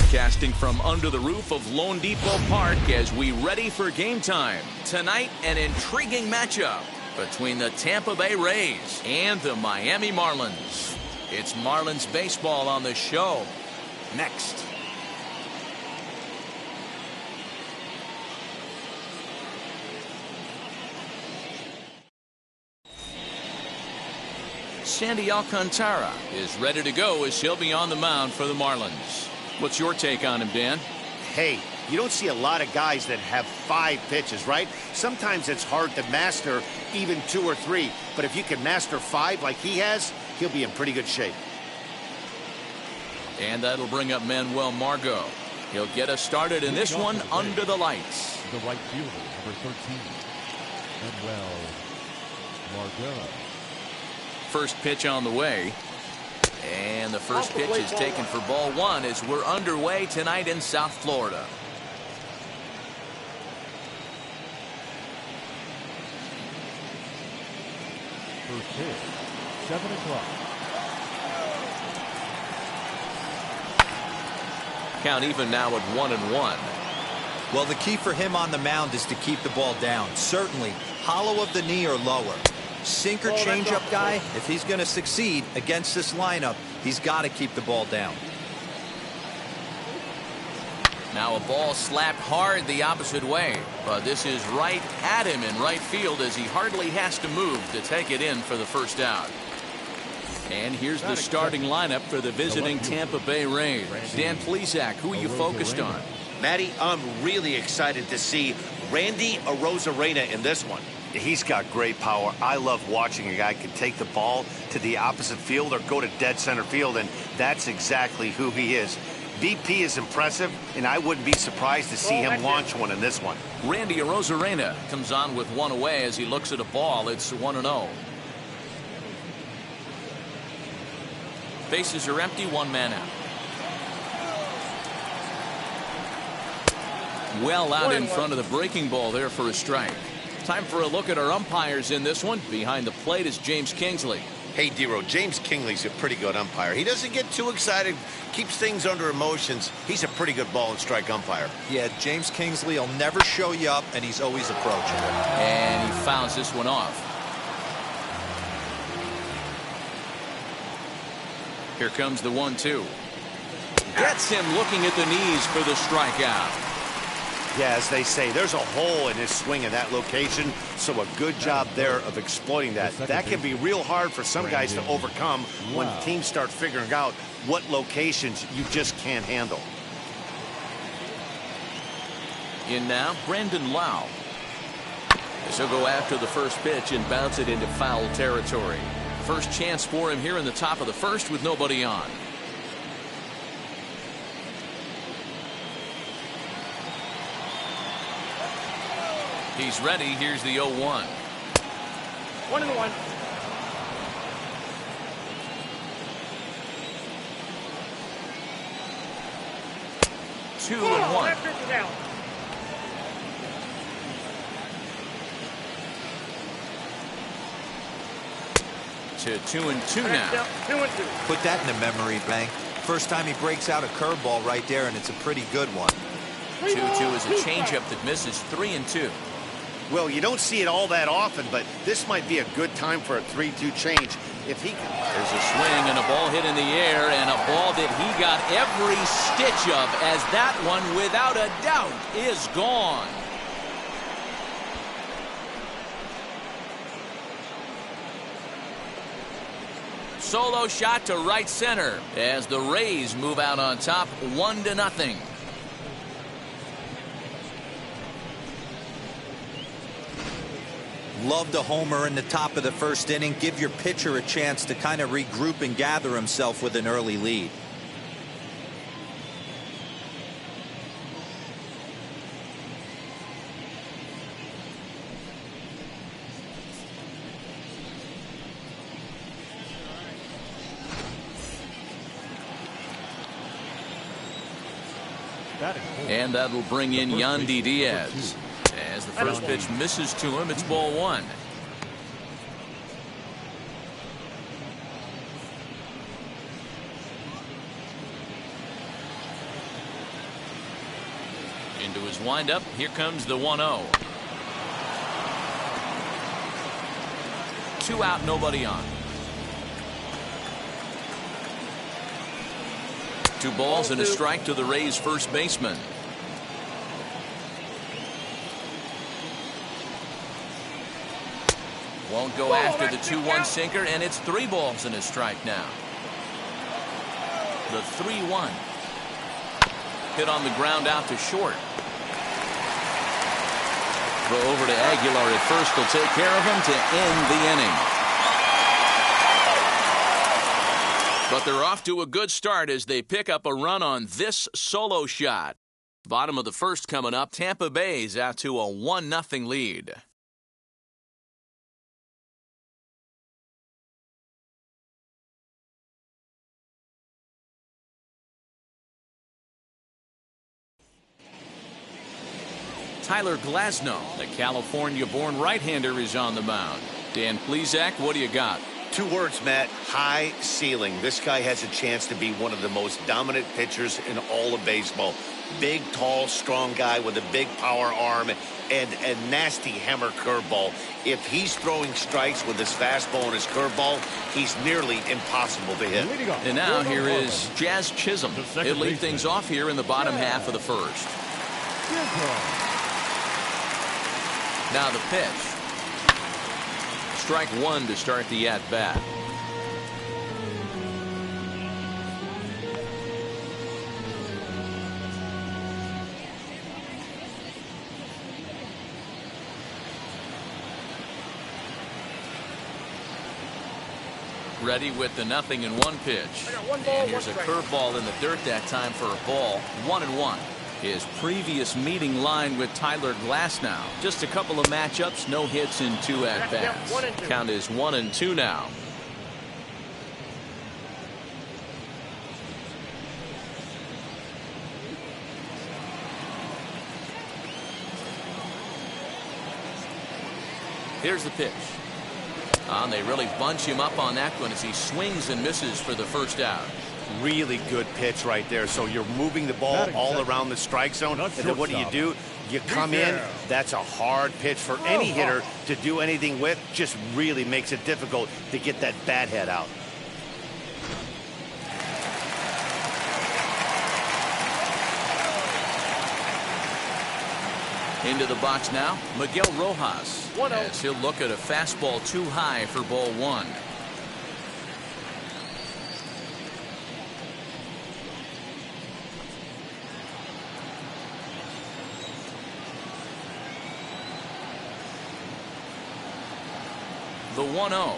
broadcasting from under the roof of LoanDepot Park as we ready for game time. Tonight, an intriguing matchup between the Tampa Bay Rays and the Miami Marlins. It's Marlins baseball on the show next. Sandy Alcantara is ready to go as he'll be on the mound for the Marlins. What's your take on him, Dan? Hey, you don't see a lot of guys that have 5 pitches, right? Sometimes it's hard to master even 2 or 3, but if you can master 5 like he has, he'll be in pretty good shape. And that'll bring up Manuel Margot. He'll get us started in this one under the lights. The right fielder, number 13, Manuel Margot. First pitch on the way. And the first pitch is taken for ball 1 as we're underway tonight in South Florida. First pitch, 7 o'clock. Count even now at 1-1. Well, the key for him on the mound is to keep the ball down. Certainly, hollow of the knee or lower. Sinker changeup guy, if he's going to succeed against this lineup, he's got to keep the ball down. Now a ball slapped hard the opposite way, but this is right at him in right field as he hardly has to move to take it in for the first out. And here's the starting lineup for the visiting Tampa Bay Rays. Dan Plesac, who are you focused on? Matty, I'm really excited to see Randy Arozarena in this one. He's got great power. I love watching a guy can take the ball to the opposite field or go to dead center field, and that's exactly who he is. VP is impressive, and I wouldn't be surprised to see him launch one in this one. Randy Arozarena comes on with one away as he looks at a ball. It's 1-0. Bases are empty, 1 man out. Well out in front of the breaking ball there for a strike. Time for a look at our umpires in this one. Behind the plate is James Kingsley. Hey, D-Row, James Kingsley's a pretty good umpire. He doesn't get too excited, keeps things under emotions. He's a pretty good ball and strike umpire. Yeah, James Kingsley will never show you up, and he's always approaching. And he fouls this one off. Here comes the 1-2. Gets him looking at the knees for the strikeout. Yeah, as they say, there's a hole in his swing in that location, so a good job there of exploiting that. That can be real hard for some guys to overcome when teams start figuring out what locations you just can't handle. In now, Brandon Lau. This will go after the first pitch and bounce it into foul territory. First chance for him here in the top of the first with nobody on. He's ready. Here's the 0-1. 1-1. Two and one. To 2-2 now. 2-2. Put that in the memory bank. First time he breaks out a curveball right there, and it's a pretty good one. 2-2 is a changeup that misses. 3-2. Well, you don't see it all that often, but this might be a good time for a 3-2 change. If he can. There's a swing and a ball hit in the air, and a ball that he got every stitch of, as that one, without a doubt, is gone. Solo shot to right center as the Rays move out on top 1-0. Love the homer in the top of the first inning. Give your pitcher a chance to kind of regroup and gather himself with an early lead. And that will bring in Yandy Diaz. As the first pitch misses to him, it's ball 1. Into his windup. Here comes the 1-0. 2 out, nobody on. 2 balls and a strike to the Rays first baseman. Won't go after the 2-1 sinker, and it's 3 balls and a strike now. The 3-1. Hit on the ground out to short. Throw over to Aguilar at first will take care of him to end the inning. But they're off to a good start as they pick up a run on this solo shot. Bottom of the first coming up. Tampa Bay's out to a 1-0 lead. Tyler Glasnow, the California-born right-hander, is on the mound. Dan Plesac, what do you got? 2 words, Matt. High ceiling. This guy has a chance to be one of the most dominant pitchers in all of baseball. Big, tall, strong guy with a big power arm and a nasty hammer curveball. If he's throwing strikes with his fastball and his curveball, he's nearly impossible to hit. And now here is Jazz Chisholm. He'll lead things off here in the bottom half of the first. Now the pitch. Strike 1 to start the at-bat. Ready with the 0-1 pitch. And here's a curveball in the dirt that time for a ball. 1-1. His previous meeting line with Tyler Glasnow. Just a couple of matchups, no hits in 2 at-bats. Count is 1-2 now. Here's the pitch. And they really bunch him up on that one as he swings and misses for the first out. Really good pitch right there. So you're moving the ball all around the strike zone. And then what do? You come in. That's a hard pitch for any hitter to do anything with. Just really makes it difficult to get that bat head out. Into the box now, Miguel Rojas. As he'll look at a fastball too high for ball 1. The 1-0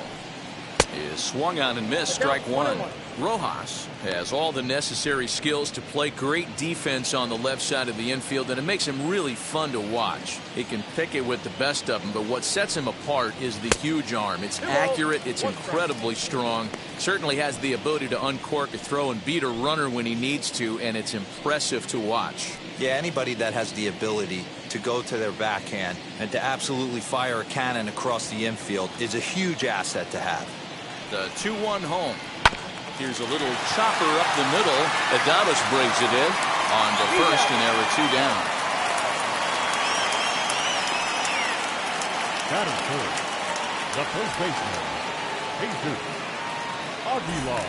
is swung on and missed. Strike 1. Rojas has all the necessary skills to play great defense on the left side of the infield, and it makes him really fun to watch. He can pick it with the best of them, but what sets him apart is the huge arm. It's accurate, it's incredibly strong, certainly has the ability to uncork a throw and beat a runner when he needs to, and it's impressive to watch. Yeah, anybody that has the ability to go to their backhand and to absolutely fire a cannon across the infield is a huge asset to have. The 2-1 home. Here's a little chopper up the middle. Adames brings it in on to first, and there are 2 down. Batting first, the first baseman, Jesus Aguilar.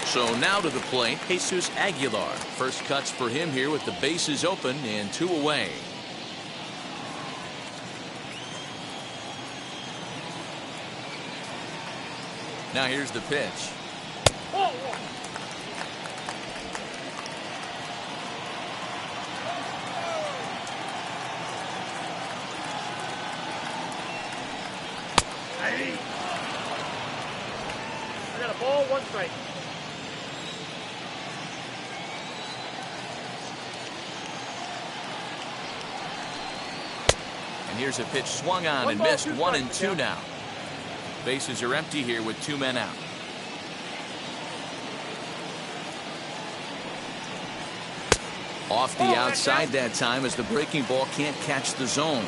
So now to the plate, Jesus Aguilar. First cuts for him here with the bases open and 2 away. Now here's the pitch. I got a ball, 1 strike. And here's a pitch swung on and missed. 1-2 now. Bases are empty here with 2 men out. Off the outside that time as the breaking ball can't catch the zone.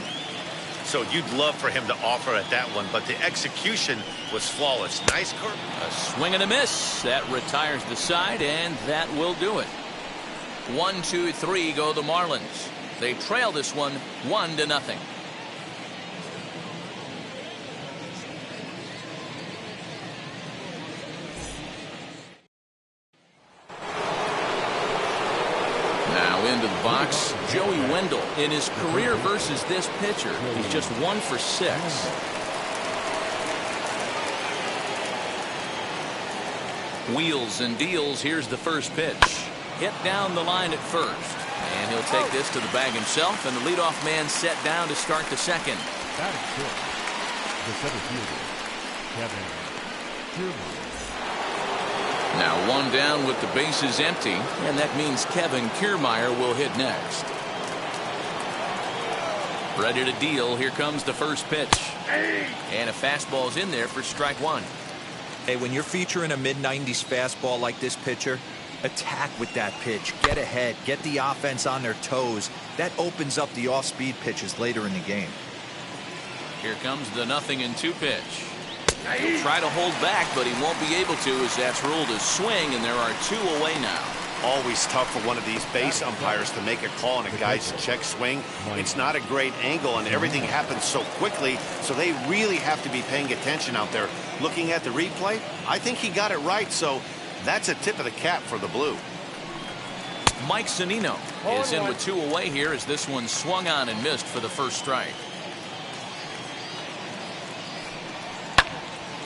So you'd love for him to offer at that one, but the execution was flawless. Nice curve. A swing and a miss. That retires the side, and that will do it. 1, 2, 3 go the Marlins. They trail this one 1-0. Now into the box, Joey Wendell. In his career versus this pitcher, he's just 1 for 6. Wheels and deals. Here's the first pitch. Hit down the line at first. And he'll take this to the bag himself, and the leadoff man set down to start the second. That is good. The center fielder, Kevin Kiermaier. Now 1 down with the bases empty, and that means Kevin Kiermaier will hit next. Ready to deal. Here comes the first pitch. And a fastball's in there for strike 1. Hey, when you're featuring a mid-90s fastball like this pitcher, attack with that pitch. Get ahead. Get the offense on their toes. That opens up the off-speed pitches later in the game. Here comes the 0-2 pitch. He'll try to hold back, but he won't be able to, as that's ruled a swing, and there are 2 away now. Always tough for one of these base umpires to make a call on a guy's check swing. It's not a great angle, and everything happens so quickly, so they really have to be paying attention out there. Looking at the replay, I think he got it right, so that's a tip of the cap for the Blue. Mike Zunino is in with 2 away here as this one swung on and missed for the first strike.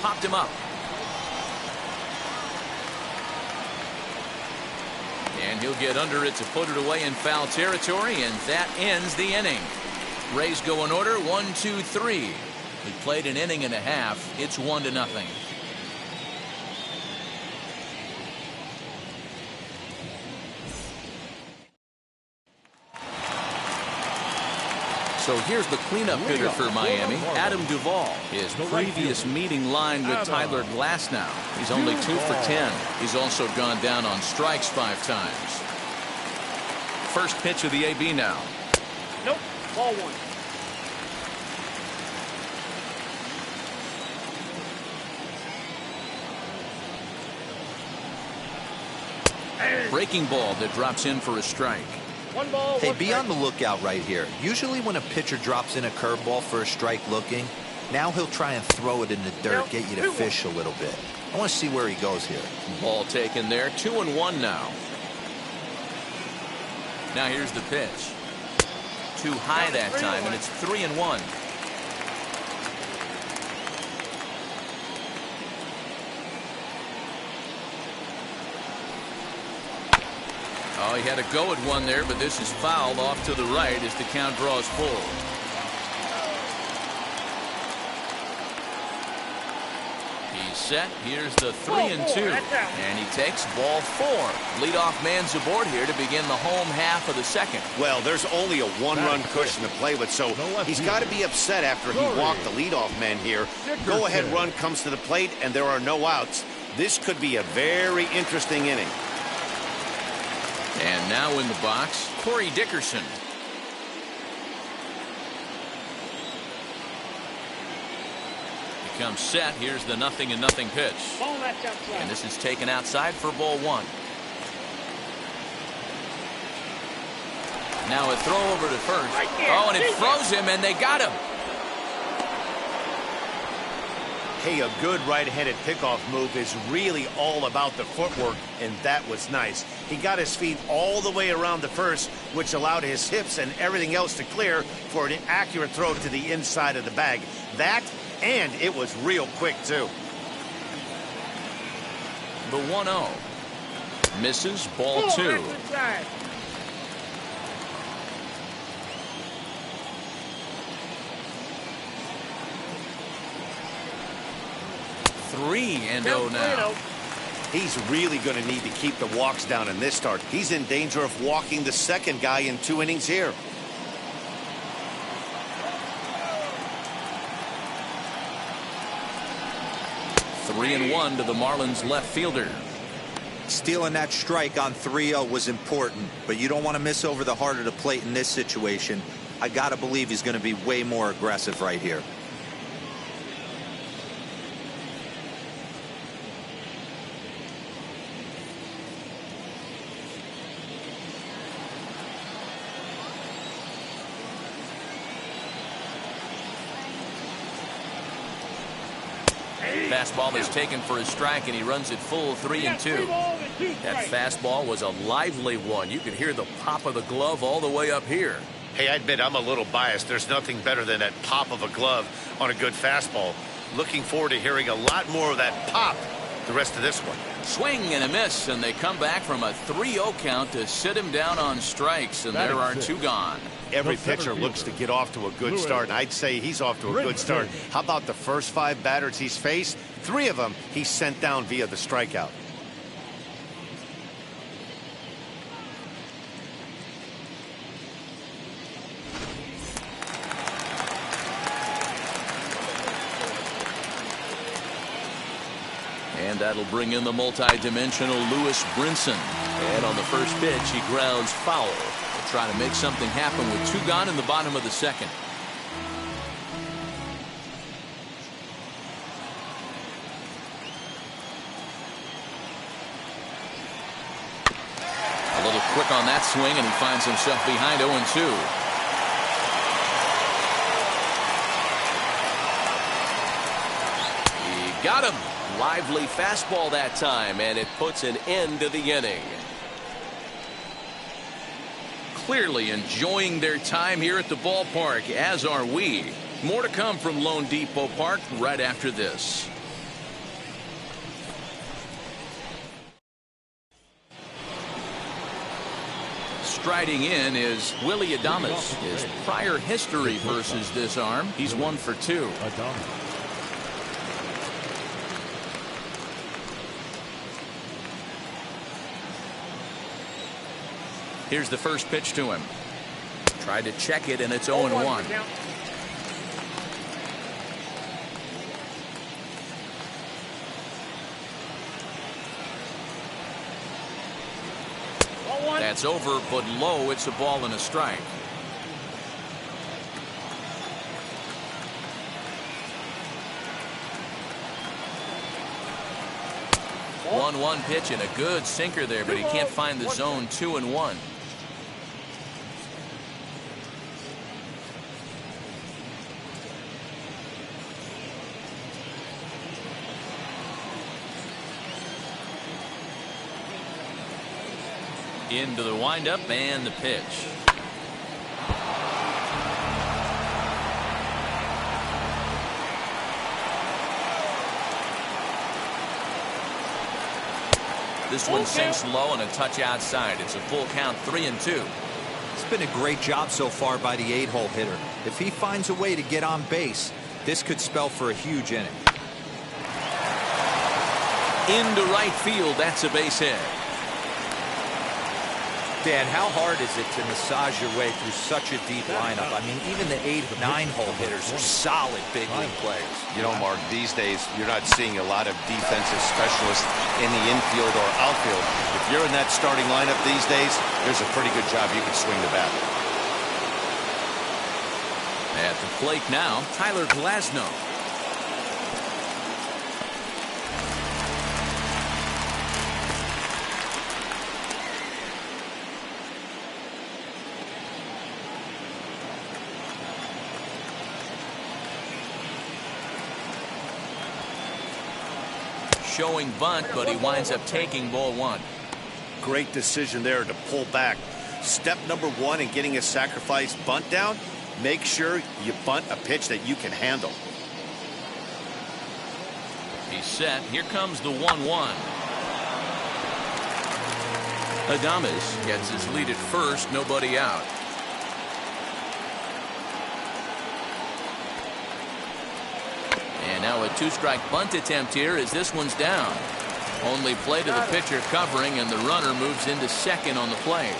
Popped him up. And he'll get under it to put it away in foul territory, and that ends the inning. Rays go in order 1, 2, 3. We played an inning and a half. It's 1-0. So here's the cleanup hitter for Miami, Adam Duvall. His previous meeting line with Tyler Glasnow. He's only 2 for 10. He's also gone down on strikes 5 times. First pitch of the AB now. Nope. Ball 1. Breaking ball that drops in for a strike. 1 ball. Hey, 1 be strike. on the lookout right here. Usually when a pitcher drops in a curveball for a strike looking, now he'll try and throw it in the dirt, get you to fish a little bit. I want to see where he goes here. Ball taken there. 2-1 now. Now here's the pitch. Too high that time, and it's 3-1. Oh, he had to go at one there, but this is fouled off to the right as the count draws full. He's set. Here's the 3-2. And he takes ball 4. Leadoff man's aboard here to begin the home half of the second. Well, there's only a 1-run cushion to play with, so he's got to be upset after he walked the leadoff man here. Go-ahead run comes to the plate, and there are no outs. This could be a very interesting inning. And now in the box, Corey Dickerson. He comes set. Here's the 0-0 pitch. Ball left outside. And this is taken outside for ball 1. Now a throw over to first. Oh, and it froze him, and they got him. Hey, a good right-handed pickoff move is really all about the footwork, and that was nice. He got his feet all the way around the first, which allowed his hips and everything else to clear for an accurate throw to the inside of the bag. That, and it was real quick, too. The 1-0. Misses ball 2. 3-0 now. He's really going to need to keep the walks down in this start. He's in danger of walking the second guy in 2 innings here. Three and 1 to the Marlins left fielder. Stealing that strike on 3-0 was important, but you don't want to miss over the heart of the plate in this situation. I got to believe he's going to be way more aggressive right here. Fastball is taken for a strike, and he runs it full 3-2. That fastball was a lively one. You could hear the pop of the glove all the way up here. Hey, I admit I'm a little biased. There's nothing better than that pop of a glove on a good fastball. Looking forward to hearing a lot more of that pop the rest of this one. Swing and a miss, and they come back from a 3-0 count to sit him down on strikes, and there are 2 gone. Every pitcher looks to get off to a good start, and I'd say he's off to a good start. How about the first 5 batters he's faced? 3 of them he sent down via the strikeout. And that'll bring in the multi-dimensional Lewis Brinson. And on the first pitch, he grounds foul. They'll try to make something happen with 2 gone in the bottom of the second. A little quick on that swing, and he finds himself behind 0-2. He got him. Lively fastball that time, and it puts an end to the inning. Clearly enjoying their time here at the ballpark, as are we. More to come from LoanDepot Park right after this. Striding in is Willie Adames. His prior history versus this arm, he's 1 for 2. Here's the first pitch to him. Tried to check it, and it's 0-1. That's over, but low. It's a ball and a strike. 1-1 pitch and a good sinker there, but he can't find the zone. 2-1. Into the windup and the pitch. This one sinks low and a touch outside. It's a full count, 3-2. It's been a great job so far by the 8-hole hitter. If he finds a way to get on base, this could spell for a huge inning. Into right field. That's a base hit. Dan, how hard is it to massage your way through such a deep lineup? I mean, even the 8, 9-hole hitters are solid big league players. You know, Mark, these days you're not seeing a lot of defensive specialists in the infield or outfield. If you're in that starting lineup these days, there's a pretty good job you can swing the bat. At the plate now, Tyler Glasnow. Showing bunt, but he winds up taking ball 1. Great decision there to pull back. Step number 1 in getting a sacrifice bunt down, make sure you bunt a pitch that you can handle. He's set. Here comes the 1-1. Adames gets his lead at first, nobody out. And now a 2-strike bunt attempt here as this one's down. Only play to the pitcher covering, and the runner moves into second on the play.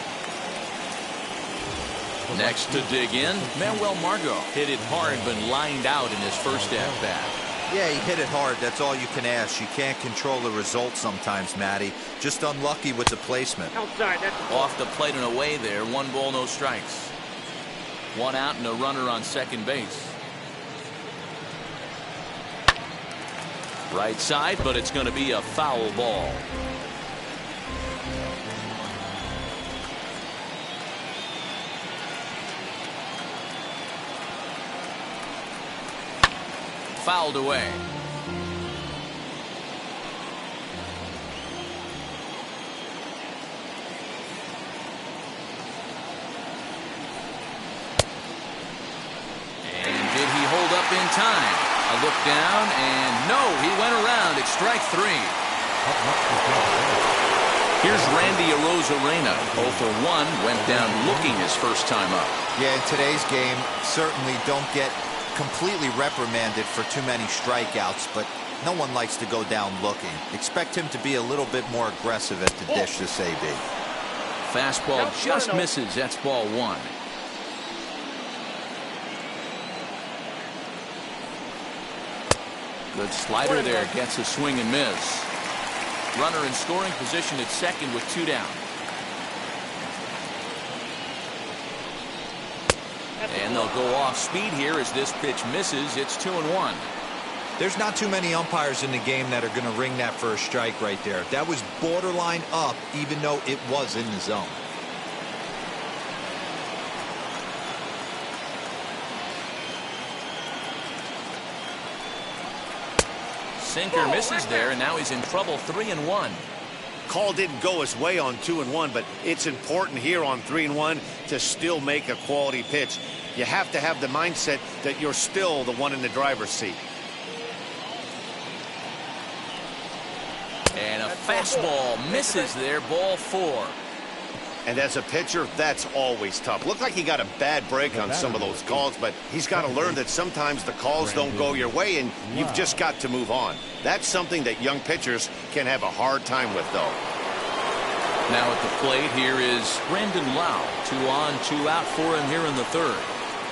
Next to dig in, Manuel Margot hit it hard but lined out in his first at-bat. Yeah, he hit it hard. That's all you can ask. You can't control the result sometimes, Matty. Just unlucky with the placement. Outside, that's Off the plate and away there. 1 ball, no strikes. 1 out and a runner on second base. Right side, but it's going to be a foul ball. Fouled away. up in time. A look down, and no, he went around. It's strike 3. Here's Randy Arozarena. 0 for 1, went down looking his first time up. Yeah, in today's game, certainly don't get completely reprimanded for too many strikeouts, but no one likes to go down looking. Expect him to be a little bit more aggressive at the dish this AB. Fastball just misses. That's ball 1. Good slider there, gets a swing and miss. Runner in scoring position at second with 2 down. And they'll go off speed here as this pitch misses. It's 2-1. There's not too many umpires in the game that are going to ring that for a strike right there. That was borderline up, even though it was in the zone. Sinker misses there, and now he's in trouble. 3-1. Call didn't go his way on 2-1, but it's important here on 3-1 to still make a quality pitch. You have to have the mindset that you're still the one in the driver's seat. And a fastball misses there, ball 4. And as a pitcher, that's always tough. Looked like he got a bad break on some of those calls, but he's got to learn that sometimes the calls don't go your way, and you've just got to move on. That's something that young pitchers can have a hard time with, though. Now at the plate, here is Brandon Lau. 2 on, 2 out for him here in the 3rd.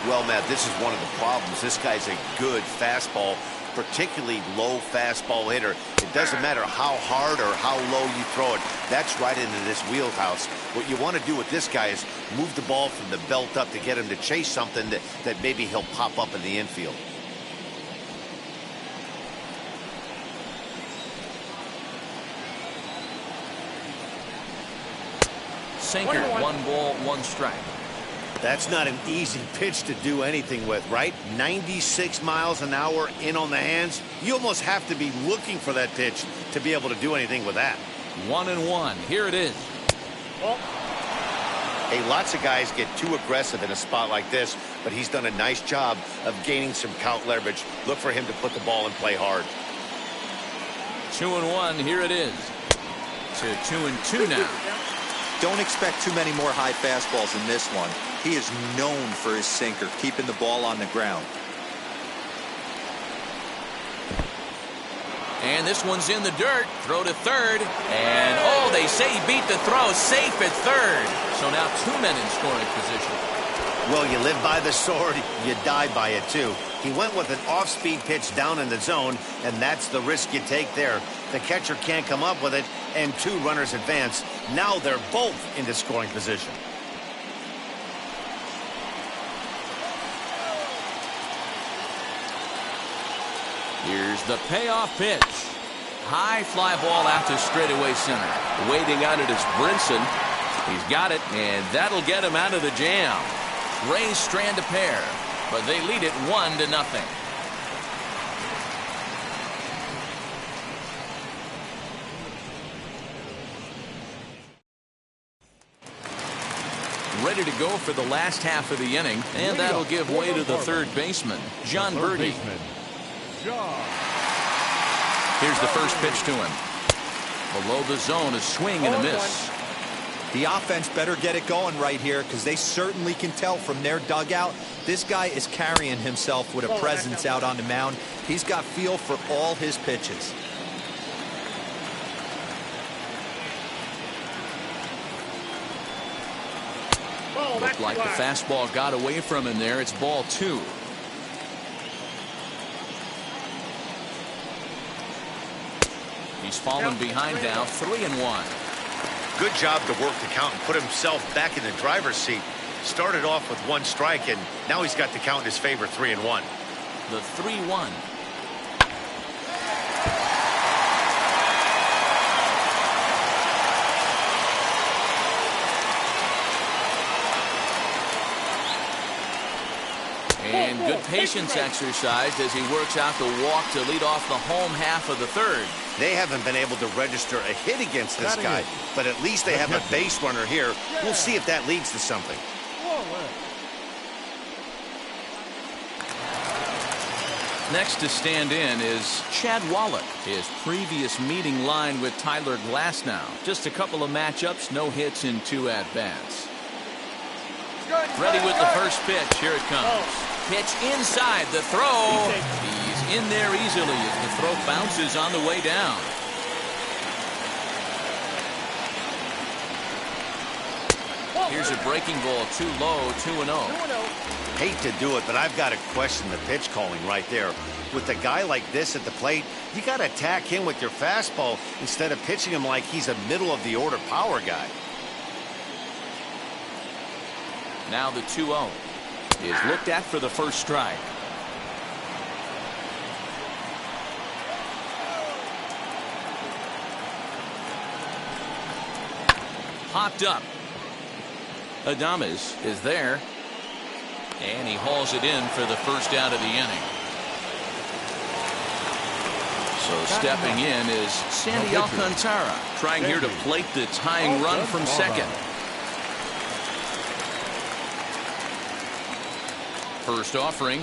Well, Matt, this is one of the problems. This guy's a good fastball, particularly low fastball hitter. It doesn't matter how hard or how low you throw it. That's right into this wheelhouse. What you want to do with this guy is move the ball from the belt up to get him to chase something that maybe he'll pop up in the infield. Sinker, 1 ball, 1 strike. That's not an easy pitch to do anything with, right? 96 miles an hour in on the hands. You almost have to be looking for that pitch to be able to do anything with that. 1-1. Here it is. Hey, lots of guys get too aggressive in a spot like this, but he's done a nice job of gaining some count leverage. Look for him to put the ball in play hard. 2-1. Here it is. To 2-2 now. Don't expect too many more high fastballs in this one. He is known for his sinker, keeping the ball on the ground. And this one's in the dirt. Throw to 3rd. And, oh, they say he beat the throw. Safe at 3rd. So now 2 men in scoring position. Well, you live by the sword, you die by it, too. He went with an off-speed pitch down in the zone, and that's the risk you take there. The catcher can't come up with it, and 2 runners advance. Now they're both into scoring position. Here's the payoff pitch. High fly ball out to straightaway center. Waiting on it is Brinson. He's got it, and that'll get him out of the jam. Rays strand a pair, but they lead it 1-0. Ready to go for the last half of the inning, and that'll give way to the 3rd baseman, John Birdie. Here's the first pitch to him. Below the zone, a swing and a miss. The offense better get it going right here, because they certainly can tell from their dugout this guy is carrying himself with a presence out on the mound. He's got feel for all his pitches. Looked like the fastball got away from him there. It's ball 2. He's fallen behind now, 3-1. Good job to work the count and put himself back in the driver's seat. Started off with 1 strike, and now he's got the count in his favor, 3-1. The 3-1. And good patience exercised as he works out the walk to lead off the home half of the 3rd. They haven't been able to register a hit against this guy, but at least they have a base runner here. We'll see if that leads to something. Next to stand in is Chad Wallach. His previous meeting line with Tyler Glasnow. Just a couple of matchups, no hits in 2 at-bats. Ready with the first pitch. Here it comes. Pitch inside. The throw. He's in there easily as the throw bounces on the way down. Here's a breaking ball, too low, 2-0. Hate to do it, but I've got to question the pitch calling right there. With a guy like this at the plate, you got to attack him with your fastball instead of pitching him like he's a middle-of-the-order power guy. Now the 2-0 is looked at for the first strike. Popped up. Adames is there, and he hauls it in for the first out of the inning. So stepping in is Sandy Alcantara, trying here to plate the tying run from second. First offering.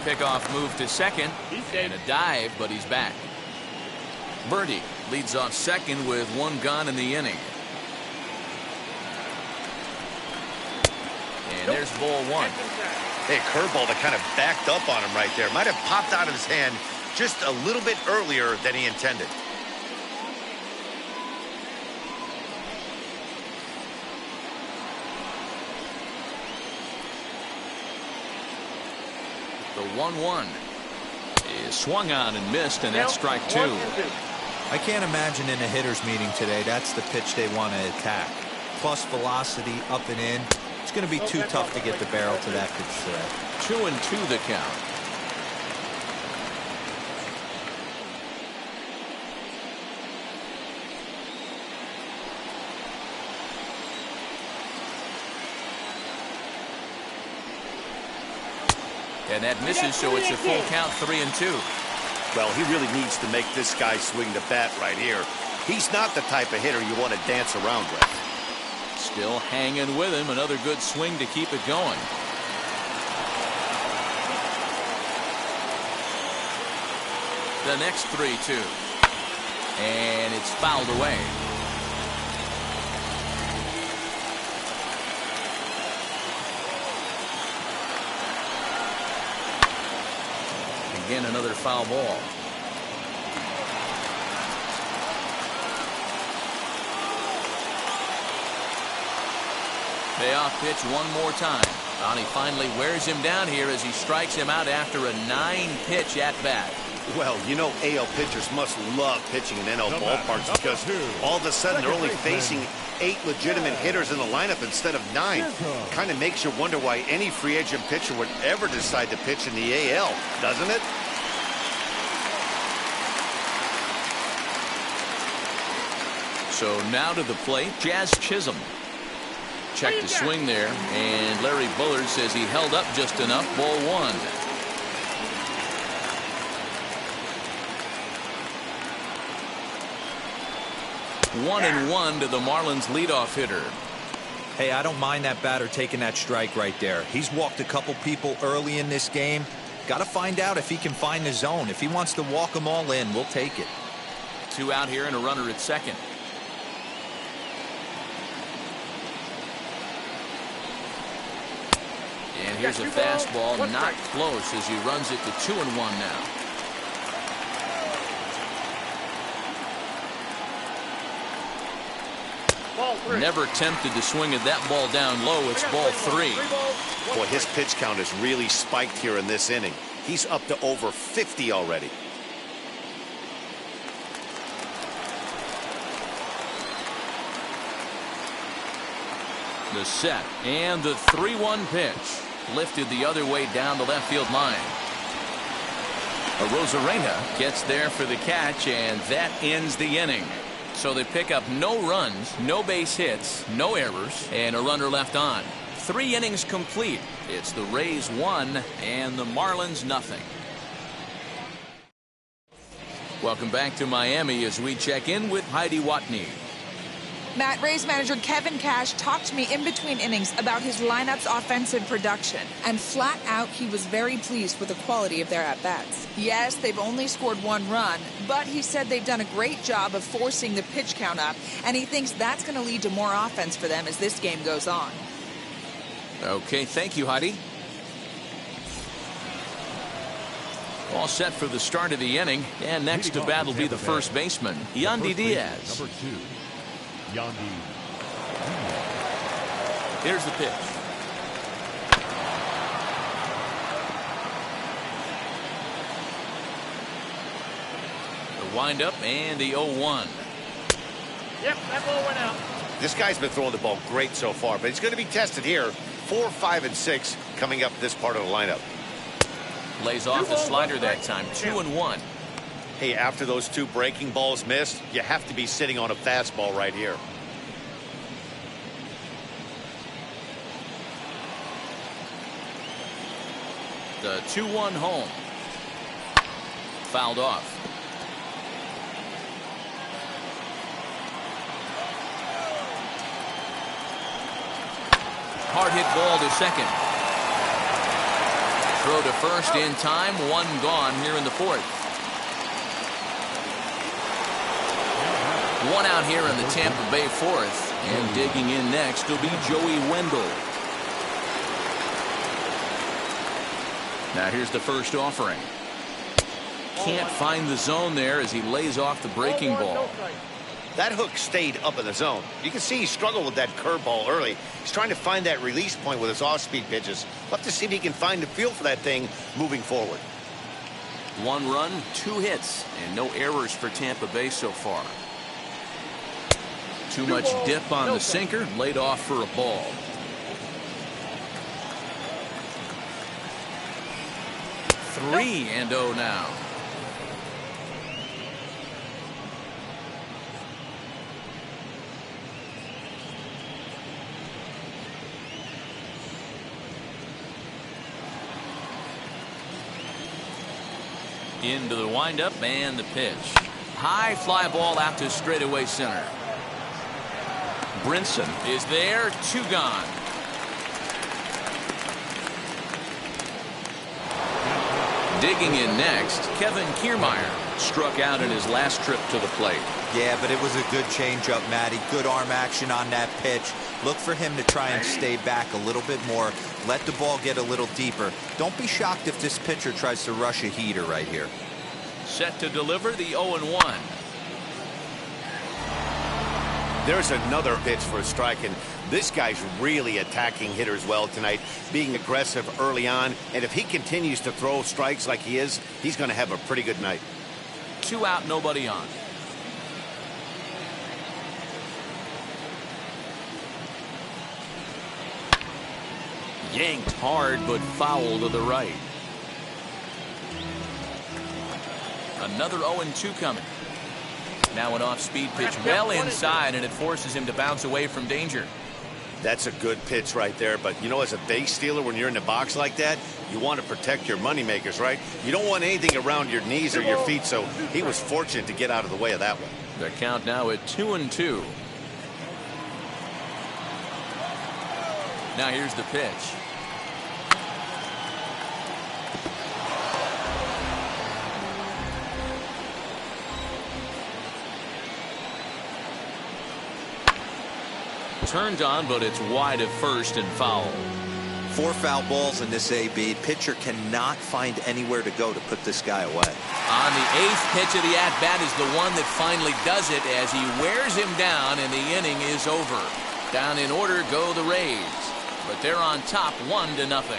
Pickoff move to second, and a dive, but he's back. Birdie leads off second with 1 gone in the inning. And there's ball 1. Hey, curveball that kind of backed up on him right there. Might have popped out of his hand just a little bit earlier than he intended. The 1-1 is swung on and missed, and that's strike 2. I can't imagine in a hitter's meeting today that's the pitch they want to attack. Plus velocity up and in. It's going to be too tough to get the barrel to that pitch today. 2-2 the count. And that misses, so it's a full count, 3-2. Well, he really needs to make this guy swing the bat right here. He's not the type of hitter you want to dance around with. Still hanging with him. Another good swing to keep it going. The next 3-2. And it's fouled away. Again, another foul ball. Payoff pitch one more time. He finally wears him down here as he strikes him out after a 9-pitch at bat. Well, you know, AL pitchers must love pitching in NL ballparks because all of a sudden they're only facing 8 legitimate hitters in the lineup instead of 9. Kind of makes you wonder why any free agent pitcher would ever decide to pitch in the AL, doesn't it? So now to the plate, Jazz Chisholm. Check the swing there, and Larry Bullard says he held up just enough. Ball 1. 1-1 to the Marlins leadoff hitter. Hey, I don't mind that batter taking that strike right there. He's walked a couple people early in this game. Got to find out if he can find the zone. If he wants to walk them all in, we'll take it. 2 out here and a runner at second. And here's a fastball, not close as he runs it to 2-1 now. Never tempted to swing at that ball down low. It's ball 3. Boy, his pitch count has really spiked here in this inning. He's up to over 50 already. The set and the 3-1 pitch. Lifted the other way down the left field line. Arozarena gets there for the catch, and that ends the inning. So they pick up no runs, no base hits, no errors, and a runner left on. 3 innings complete. It's the Rays 1 and the Marlins nothing. Welcome back to Miami as we check in with Heidi Watney. Matt, Rays manager Kevin Cash talked to me in between innings about his lineup's offensive production, and flat out he was very pleased with the quality of their at-bats. Yes, they've only scored 1 run, but he said they've done a great job of forcing the pitch count up, and he thinks that's going to lead to more offense for them as this game goes on. Okay, thank you, Heidi. All set for the start of the inning, and next to bat will be the first baseman, Yandy Diaz. Number 2, Yandy. Here's the pitch. The windup and the 0-1. Yep, that ball went out. This guy's been throwing the ball great so far, but he's going to be tested here. 4, 5, and 6 coming up this part of the lineup. Lays off the slider that time. 2-1. Hey, after those 2 breaking balls missed, you have to be sitting on a fastball right here. The 2-1 home. Fouled off. Hard hit ball to second. Throw to first in time. 1 gone here in the 4th. 1 out here in the Tampa Bay 4th. And digging in next will be Joey Wendell. Now here's the first offering. Can't find the zone there as he lays off the breaking ball. That hook stayed up in the zone. You can see he struggled with that curveball early. He's trying to find that release point with his off-speed pitches. Love to see if he can find the feel for that thing moving forward. 1 run, 2 hits, and no errors for Tampa Bay so far. Too much dip on the sinker, laid off for a ball. Nope. 3-0 now. Into the windup and the pitch. High fly ball out to straightaway center. Brinson is there. 2 gone. Digging in next, Kevin Kiermaier struck out in his last trip to the plate. Yeah, but it was a good changeup, Matty. Good arm action on that pitch. Look for him to try and stay back a little bit more. Let the ball get a little deeper. Don't be shocked if this pitcher tries to rush a heater right here. Set to deliver the 0-1. There's another pitch for a strike, and this guy's really attacking hitters well tonight, being aggressive early on, and if he continues to throw strikes like he is, he's going to have a pretty good night. 2 out, nobody on. Yanked hard, but foul to the right. Another 0-2 coming. Now an off-speed pitch well inside, and it forces him to bounce away from danger. That's a good pitch right there, but you know, as a base stealer, when you're in the box like that, you want to protect your moneymakers, right? You don't want anything around your knees or your feet, so he was fortunate to get out of the way of that one. The count now at 2-2. Now here's the pitch. Turned on, but it's wide at first and foul. 4 foul balls in this AB. Pitcher cannot find anywhere to go to put this guy away. On the 8th pitch of the at-bat is the one that finally does it as he wears him down, and the inning is over. Down in order go the Rays, but they're on top 1-0.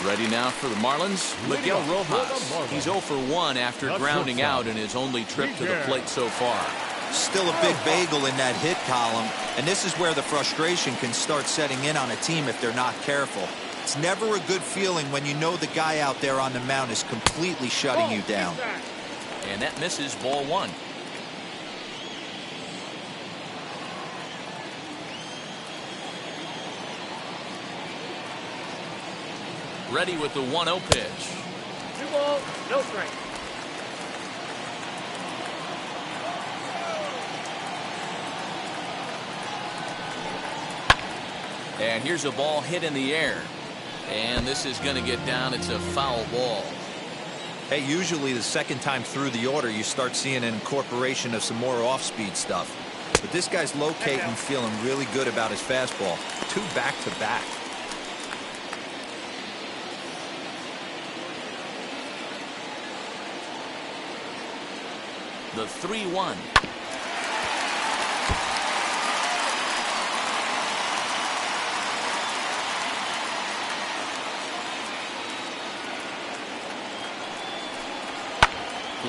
Ready now for the Marlins, Miguel Rojas. He's 0 for 1 after grounding out in his only trip to the plate so far. Still a big bagel in that hit column, and this is where the frustration can start setting in on a team if they're not careful. It's never a good feeling when you know the guy out there on the mound is completely shutting you down. And that misses, ball 1. Ready with the 1-0 pitch. 2 balls, no strike. And here's a ball hit in the air. And this is going to get down. It's a foul ball. Hey, usually the second time through the order, you start seeing an incorporation of some more off-speed stuff. But this guy's locating, feeling really good about his fastball. 2 back-to-back. The 3-1.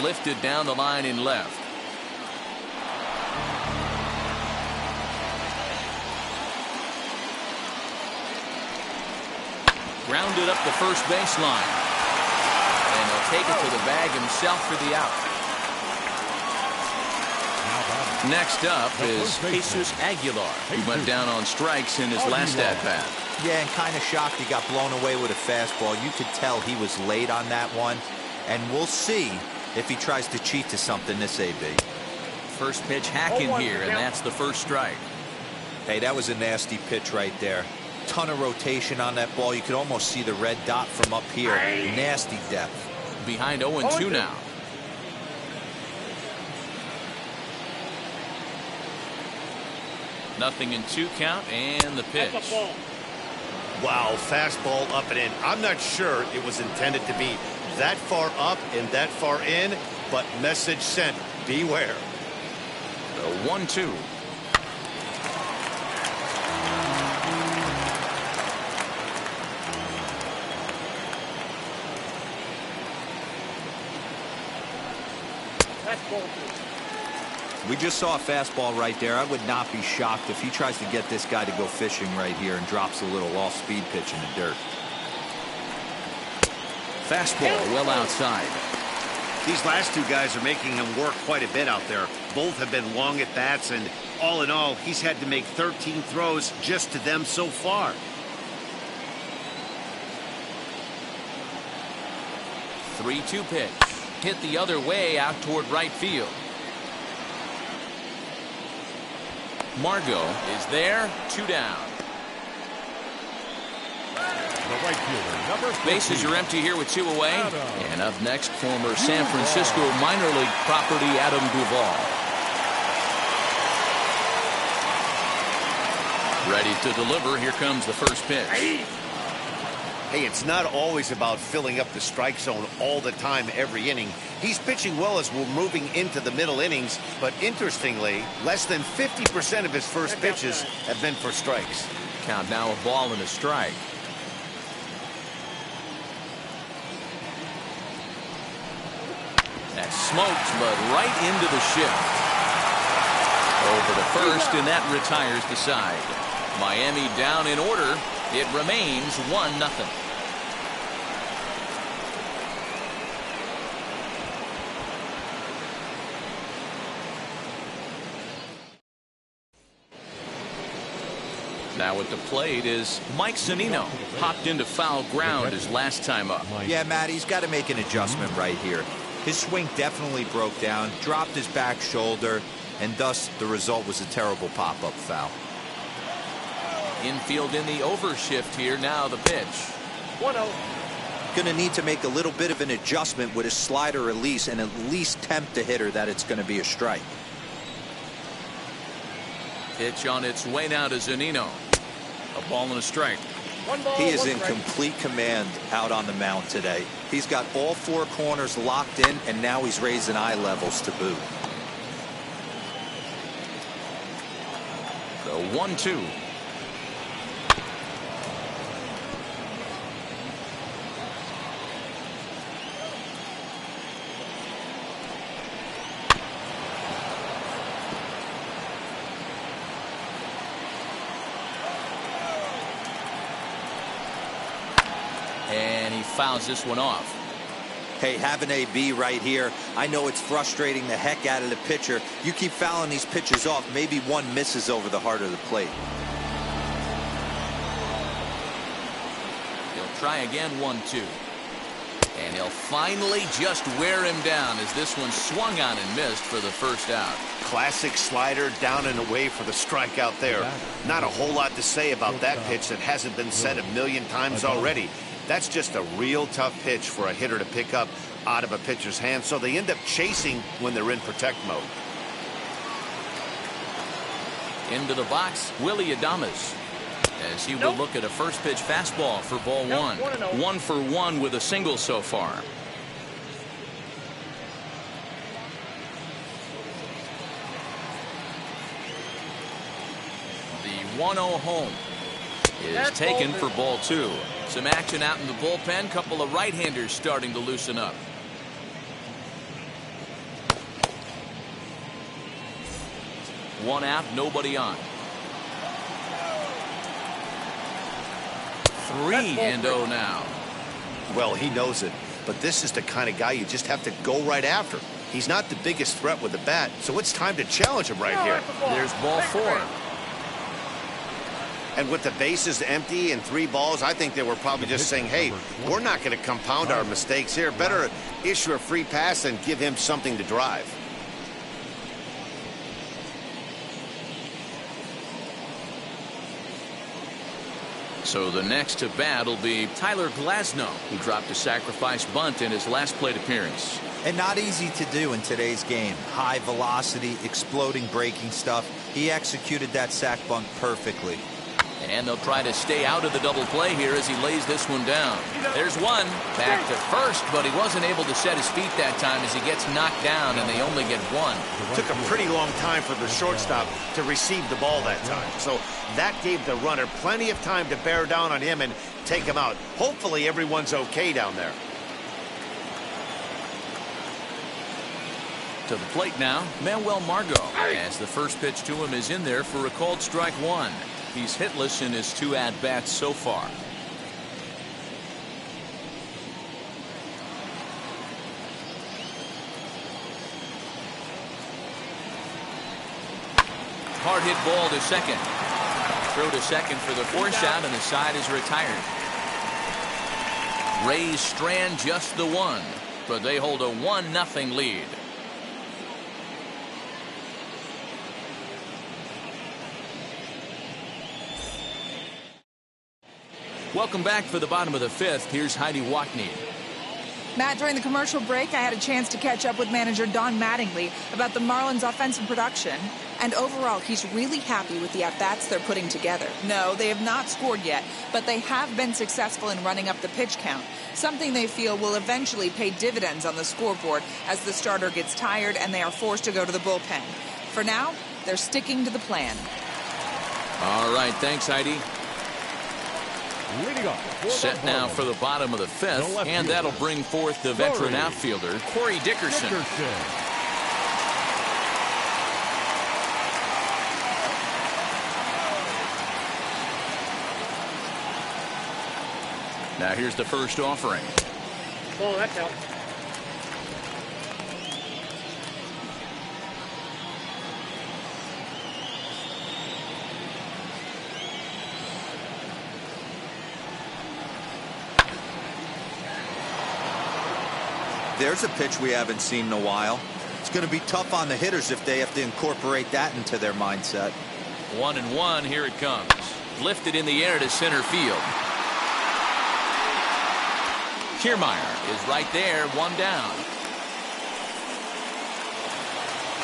Lifted down the line in left. Grounded up the first baseline. And he'll take it to the bag himself for the out. Next up is Jesus Aguilar, who went down on strikes in his last at-bat. Yeah, and kind of shocked he got blown away with a fastball. You could tell he was late on that one. And we'll see if he tries to cheat to something this AB. First pitch hacking here, and that's the first strike. Hey, that was a nasty pitch right there. Ton of rotation on that ball. You could almost see the red dot from up here. Nasty depth. Behind 0-2 now. Nothing in 2 count, and the pitch. Wow, fastball up and in. I'm not sure it was intended to be that far up and that far in, but message sent. Beware. The 1-2. We just saw a fastball right there. I would not be shocked if he tries to get this guy to go fishing right here and drops a little off-speed pitch in the dirt. Fastball well outside. These last 2 guys are making him work quite a bit out there. Both have been long at bats, and all in all, he's had to make 13 throws just to them so far. 3-2 pitch. Hit the other way out toward right field. Margot is there. 2 down. The right fielder, number 14. Bases are empty here with 2 away. And up next, former San Francisco minor league property Adam Duvall. Ready to deliver. Here comes the first pitch. Hey, it's not always about filling up the strike zone all the time every inning. He's pitching well as we're moving into the middle innings, but interestingly, less than 50% of his first pitches have been for strikes. Count now a ball and a strike. That smoked, but right into the shift. Over to first, and that retires the side. Miami down in order. It remains 1-0. Now at the plate is Mike Zunino. Popped into foul ground his last time up. Yeah, Matt, he's got to make an adjustment right here. His swing definitely broke down, dropped his back shoulder, and thus the result was a terrible pop-up foul. Infield in the overshift here. Now the pitch. 1-0. Going to need to make a little bit of an adjustment with his slider release and at least tempt the hitter that it's going to be a strike. Pitch on its way now to Zunino. A ball and a strike. He is in complete command out on the mound today. He's got all 4 corners locked in, and now he's raising eye levels to boot. The 1-2. And he fouls this one off. Hey, having AB right here, I know it's frustrating the heck out of the pitcher. You keep fouling these pitches off, maybe one misses over the heart of the plate. He'll try again. 1-2. And he'll finally just wear him down as this one swung on and missed for the first out. Classic slider down and away for the strikeout there. Not a whole lot to say about that pitch that hasn't been said a million times already. That's just a real tough pitch for a hitter to pick up out of a pitcher's hand, so they end up chasing when they're in protect mode. Into the box, Willie Adames, as he will look at a first pitch fastball for ball one. 1 for 1 with a single so far. The 1-0 home is taken for ball 2. Some action out in the bullpen. Couple of right-handers starting to loosen up. One out, nobody on. 3-0 now. Well, he knows it, but this is the kind of guy you just have to go right after. He's not the biggest threat with the bat, so it's time to challenge him right here. There's ball 4. And with the bases empty and 3 balls, I think they were probably just saying, hey, we're not going to compound our mistakes here. Better issue a free pass and give him something to drive. So the next to bat will be Tyler Glasnow, who dropped a sacrifice bunt in his last plate appearance. And not easy to do in today's game. High velocity, exploding breaking stuff. He executed that sac bunt perfectly. And they'll try to stay out of the double play here as he lays this one down. There's one. Back to first, but he wasn't able to set his feet that time as he gets knocked down, and they only get 1. Took a pretty long time for the shortstop to receive the ball that time. So that gave the runner plenty of time to bear down on him and take him out. Hopefully everyone's okay down there. To the plate now, Manuel Margot, as the first pitch to him is in there for a called strike 1. He's hitless in his 2 at-bats so far. Hard hit ball to second. Throw to second for the force out, and the side is retired. Rays strand just the 1, but they hold a 1-0 lead. Welcome back for the bottom of the 5th. Here's Heidi Wackney. Matt, during the commercial break, I had a chance to catch up with manager Don Mattingly about the Marlins' offensive production. And overall, he's really happy with the at-bats they're putting together. No, they have not scored yet, but they have been successful in running up the pitch count, something they feel will eventually pay dividends on the scoreboard as the starter gets tired and they are forced to go to the bullpen. For now, they're sticking to the plan. All right, thanks, Heidi. Leading off. Set now for the bottom of the 5th, and that'll bring forth the veteran outfielder, Corey Dickerson. Now here's the first offering. Oh, that's out. There's a pitch we haven't seen in a while. It's going to be tough on the hitters if they have to incorporate that into their mindset. 1-1, here it comes. Lifted in the air to center field. Kiermaier is right there, 1 down.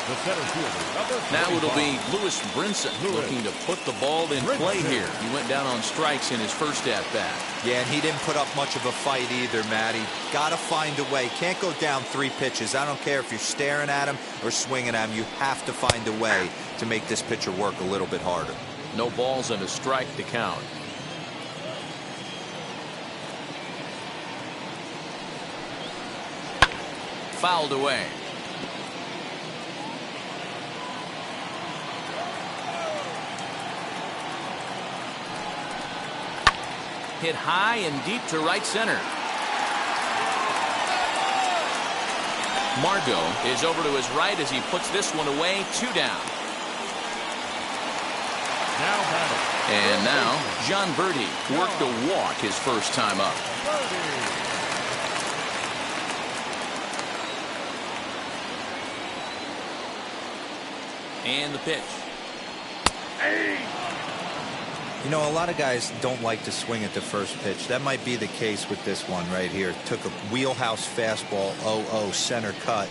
The center fielder, now it'll be Lewis Brinson looking to put the ball in play here. He went down on strikes in his first at-bat. Yeah, and he didn't put up much of a fight either, Matty. Got to find a way. Can't go down 3 pitches. I don't care if you're staring at him or swinging at him. You have to find a way to make this pitcher work a little bit harder. No balls and a strike to count. Fouled away. Hit high and deep to right center. Margot is over to his right as he puts this one away. 2 down. And now John Birdie worked a walk his first time up. And the pitch. You know, a lot of guys don't like to swing at the first pitch. That might be the case with this one right here. Took a wheelhouse fastball, 0-0 center cut.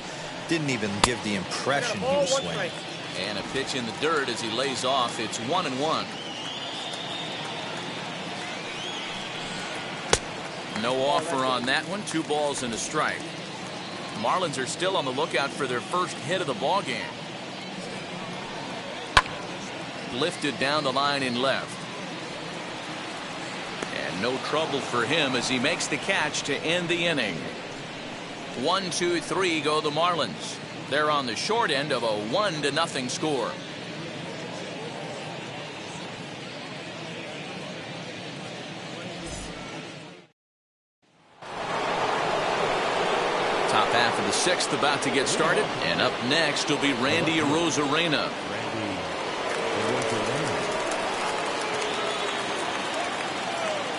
Didn't even give the impression he was swinging. And a pitch in the dirt as he lays off. It's 1-1. No offer on that one. 2 balls and a strike. Marlins are still on the lookout for their first hit of the ball game. Lifted down the line in left. And no trouble for him as he makes the catch to end the inning. 1-2-3 go the Marlins. They're on the short end of a 1-0 score. Top half of the 6th about to get started, and up next will be Randy Arozarena.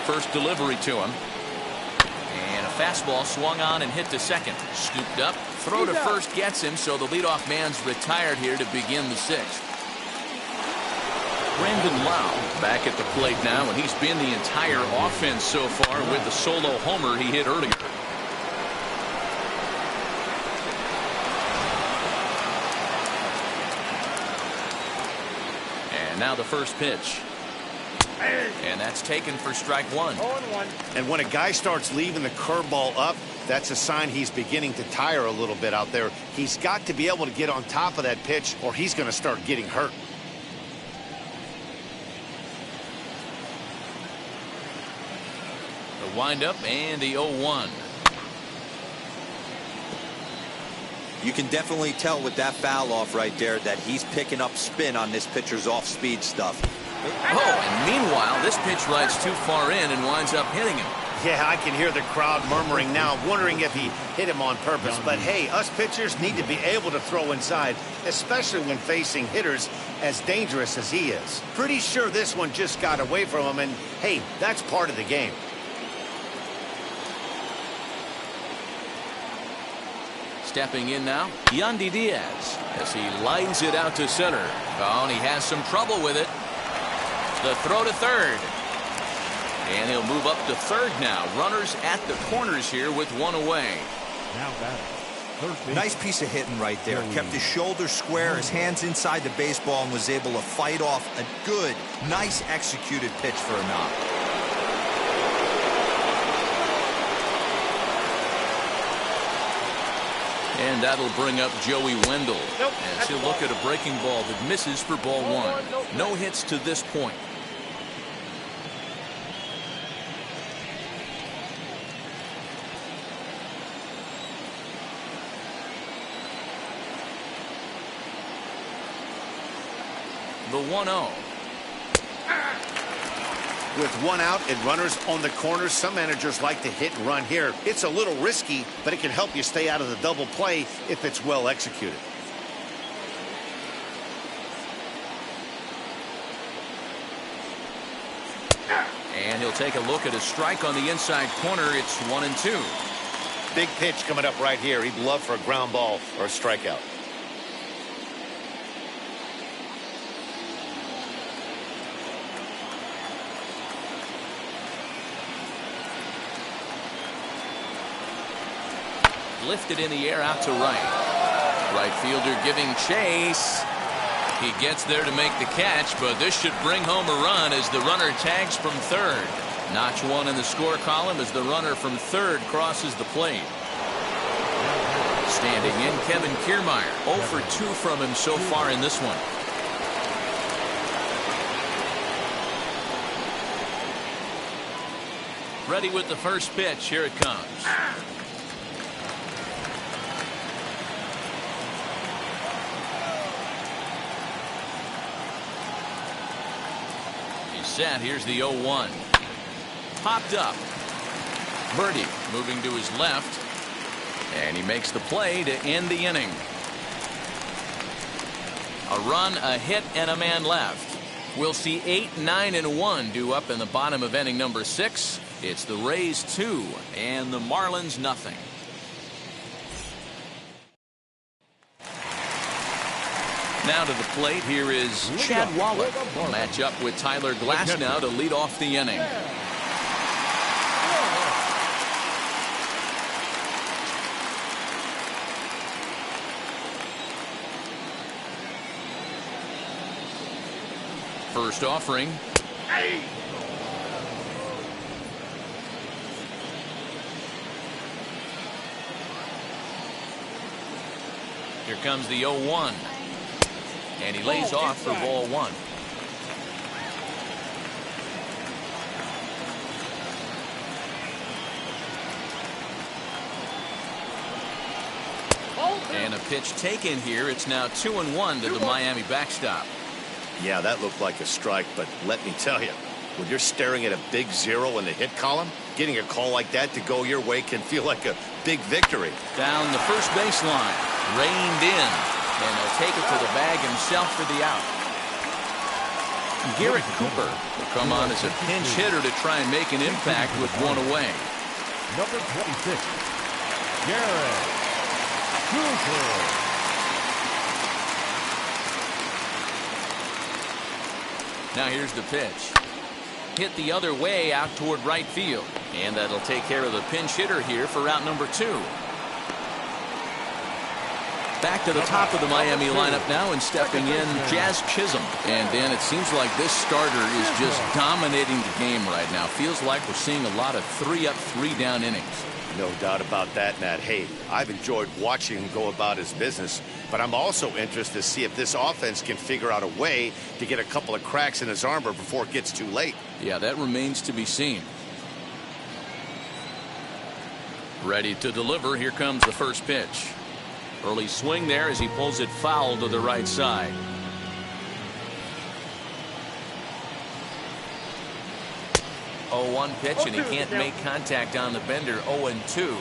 First delivery to him. And a fastball swung on and hit to second. Scooped up. Throw to first gets him, so the leadoff man's retired here to begin the 6th. Brandon Lau back at the plate now, and he's been the entire offense so far with the solo homer he hit earlier. And now the first pitch. And that's taken for strike 1. And when a guy starts leaving the curveball up, that's a sign he's beginning to tire a little bit out there. He's got to be able to get on top of that pitch or he's going to start getting hurt. The windup and the 0-1. You can definitely tell with that foul off right there that he's picking up spin on this pitcher's off-speed stuff. Oh, and meanwhile, this pitch rides too far in and winds up hitting him. Yeah, I can hear the crowd murmuring now, wondering if he hit him on purpose. But hey, us pitchers need to be able to throw inside, especially when facing hitters as dangerous as he is. Pretty sure this one just got away from him, and hey, that's part of the game. Stepping in now, Yandy Diaz as he lines it out to center. Oh, and he has some trouble with it. The throw to third. And he'll move up to third now. Runners at the corners here with 1 away. Now batting. Nice piece of hitting right there. Kept his shoulders square, his hands inside the baseball, and was able to fight off a good, nice executed pitch for a knock. And that'll bring up Joey Wendell. As he'll look at a breaking ball that misses for ball 1. No hits to this point. The 1-0. With 1 out and runners on the corners, some managers like to hit and run here. It's a little risky, but it can help you stay out of the double play if it's well executed. And he'll take a look at a strike on the inside corner. It's 1-2. Big pitch coming up right here. He'd love for a ground ball or a strikeout. Lifted in the air out to right. Right fielder giving chase. He gets there to make the catch, but this should bring home a run as the runner tags from third. Notch 1 in the score column as the runner from third crosses the plate. Standing in, Kevin Kiermaier. 0 for 2 from him so far in this one. Ready with the first pitch. Here it comes. Set. Here's the 0-1. Popped up. Birdie moving to his left. And he makes the play to end the inning. A run, a hit, and a man left. We'll see 8, 9, and 1 due up in the bottom of inning number 6. It's the Rays 2 and the Marlins nothing. Now to the plate, here is Chad Wallach. Match up with Tyler Glass now to lead off the inning. First offering. Here comes the 0-1. And he lays off for ball one. And a pitch taken here. It's now 2-1 to the Miami backstop. Yeah, that looked like a strike, but let me tell you, when you're staring at a big 0 in the hit column, getting a call like that to go your way can feel like a big victory. Down the first baseline, reined in, and he'll take it to the bag himself for the out. Garrett Cooper will come on as a pinch hitter to try and make an impact with one away. Number 26, Garrett Cooper. Now here's the pitch. Hit the other way out toward right field. And that'll take care of the pinch hitter here for route number 2. Back to the top of the Miami lineup now and stepping in Jazz Chisholm. And Dan, it seems like this starter is just dominating the game right now. Feels like we're seeing a lot of 3-up, 3-down innings. No doubt about that, Nat. Hey, I've enjoyed watching him go about his business, but I'm also interested to see if this offense can figure out a way to get a couple of cracks in his armor before it gets too late. Yeah, that remains to be seen. Ready to deliver. Here comes the first pitch. Early swing there as he pulls it foul to the right side. Oh, 1 pitch, and he can't make contact on the bender. 0-2.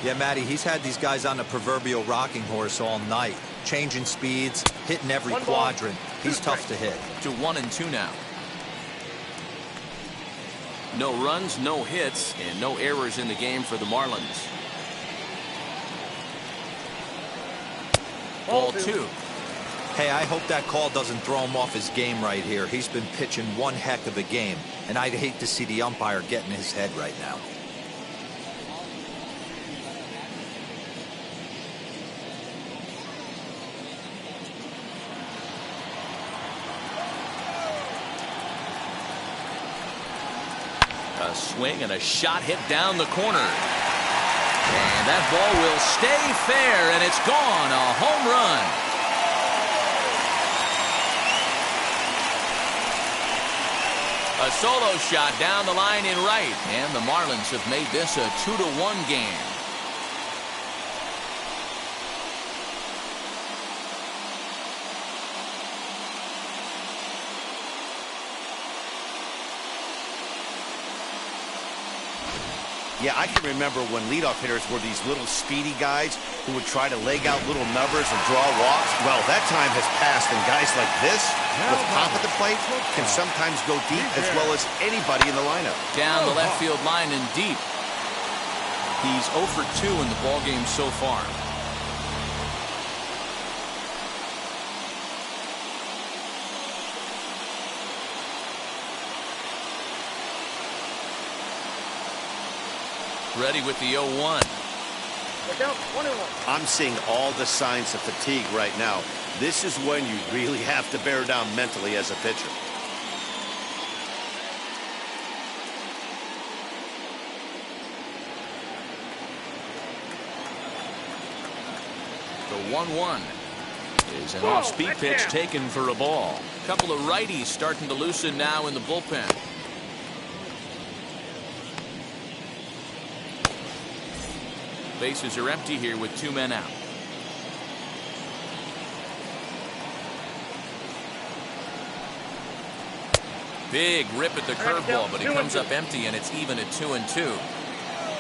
Yeah, Matty, he's had these guys on the proverbial rocking horse all night, changing speeds, hitting every quadrant. He's tough to hit. To 1-2 now. No runs, no hits, and no errors in the game for the Marlins. Ball 2. Hey, I hope that call doesn't throw him off his game right here. He's been pitching one heck of a game, and I'd hate to see the umpire get in his head right now. A swing and a shot hit down the corner. And that ball will stay fair, and it's gone. A home run. A solo shot down the line in right, and the Marlins have made this a 2-1 game. Yeah, I can remember when leadoff hitters were these little speedy guys who would try to leg out little numbers and draw walks. Well, that time has passed, and guys like this, with pop at the plate, can sometimes go deep as well as anybody in the lineup. Down the left field line and deep. He's 0 for 2 in the ballgame so far. Ready with the 0-1. Look out, 1-1. I'm seeing all the signs of fatigue right now. This is when you really have to bear down mentally as a pitcher. The 1-1 is an off-speed pitch taken for a ball. Couple of righties starting to loosen now in the bullpen. Bases are empty here with 2 men out. Big rip at the curveball, but it comes up empty, and it's even at 2-2.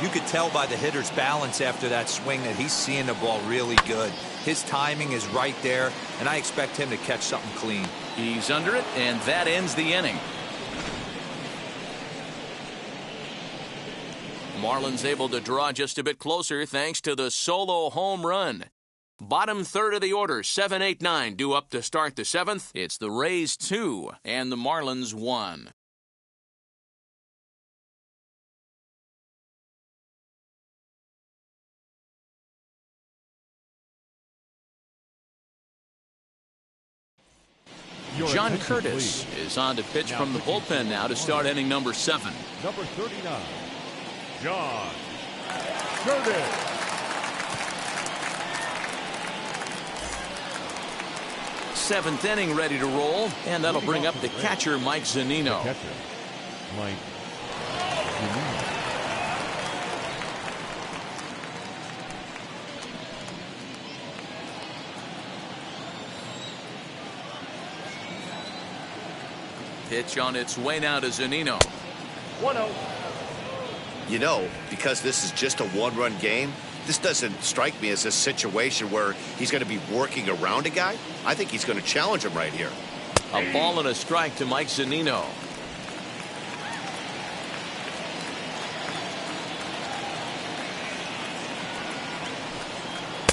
You could tell by the hitter's balance after that swing that he's seeing the ball really good. His timing is right there, and I expect him to catch something clean. He's under it, and that ends the inning. Marlins able to draw just a bit closer thanks to the solo home run. Bottom third of the order, 7, 8, 9 due up to start the 7th. It's the Rays 2 and the Marlins 1. John Curtis is on to pitch from the bullpen now to start inning number 7. Number 39, John Curtis. Seventh inning ready to roll, and that'll bring up the catcher, Mike Zunino. Mike Zunino. Pitch on its way now to Zunino. 1-0. You know, because this is just a one-run game, this doesn't strike me as a situation where he's going to be working around a guy. I think he's going to challenge him right here. A ball and a strike to Mike Zunino.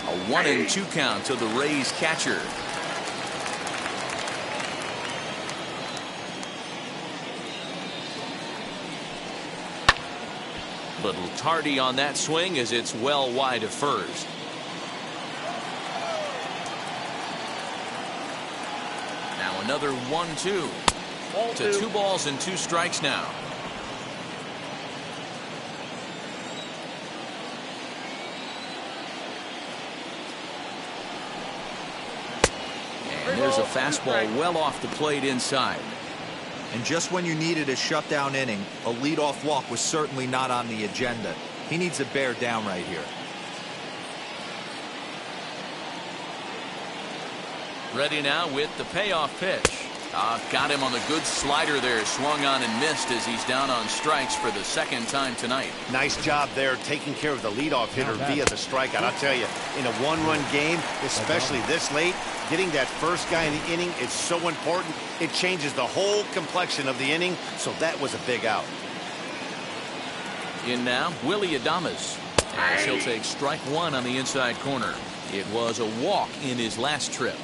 A 1-2 count to the Rays catcher. Little tardy on that swing as it's well wide of first. Now another 1-2 to 2 balls and 2 strikes now. And there's a fastball well off the plate inside. And just when you needed a shutdown inning, a leadoff walk was certainly not on the agenda. He needs to bear down right here. Ready now with the payoff pitch. Got him on the good slider there. Swung on and missed as he's down on strikes for the 2nd time tonight. Nice job there taking care of the leadoff hitter via the strikeout. I'll tell you, in a one-run game, especially this late, getting that first guy in the inning is so important. It changes the whole complexion of the inning, so that was a big out. In now, Willie Adames, as he'll take strike 1 on the inside corner. It was a walk in his last trip.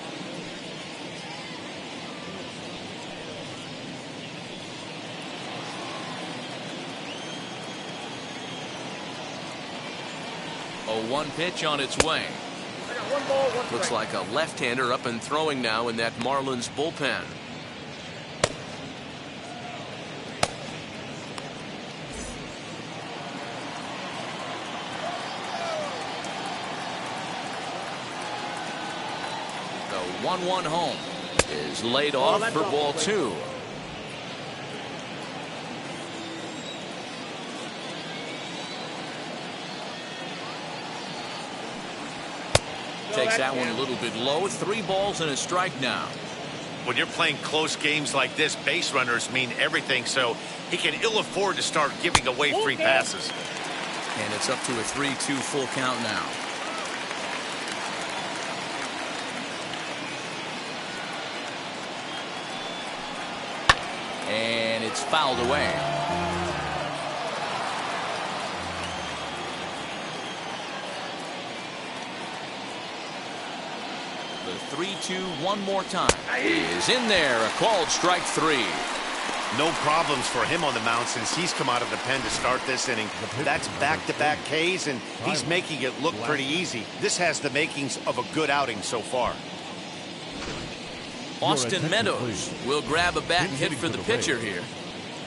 A 1 pitch on its way. Looks like a left-hander up and throwing now in that Marlins bullpen. The 1-1 home is laid off for ball 2. Takes that one a little bit low. 3 balls and a strike now. When you're playing close games like this, base runners mean everything, so he can ill afford to start giving away free passes. And it's up to a 3-2 full count now. And it's fouled away. The 3-2 one more time is in there. A called strike 3. No problems for him on the mound since he's come out of the pen to start this inning. That's back-to-back Ks, and he's making it look pretty easy. This has the makings of a good outing so far. Austin Meadows will grab a bat and hit for the pitcher here.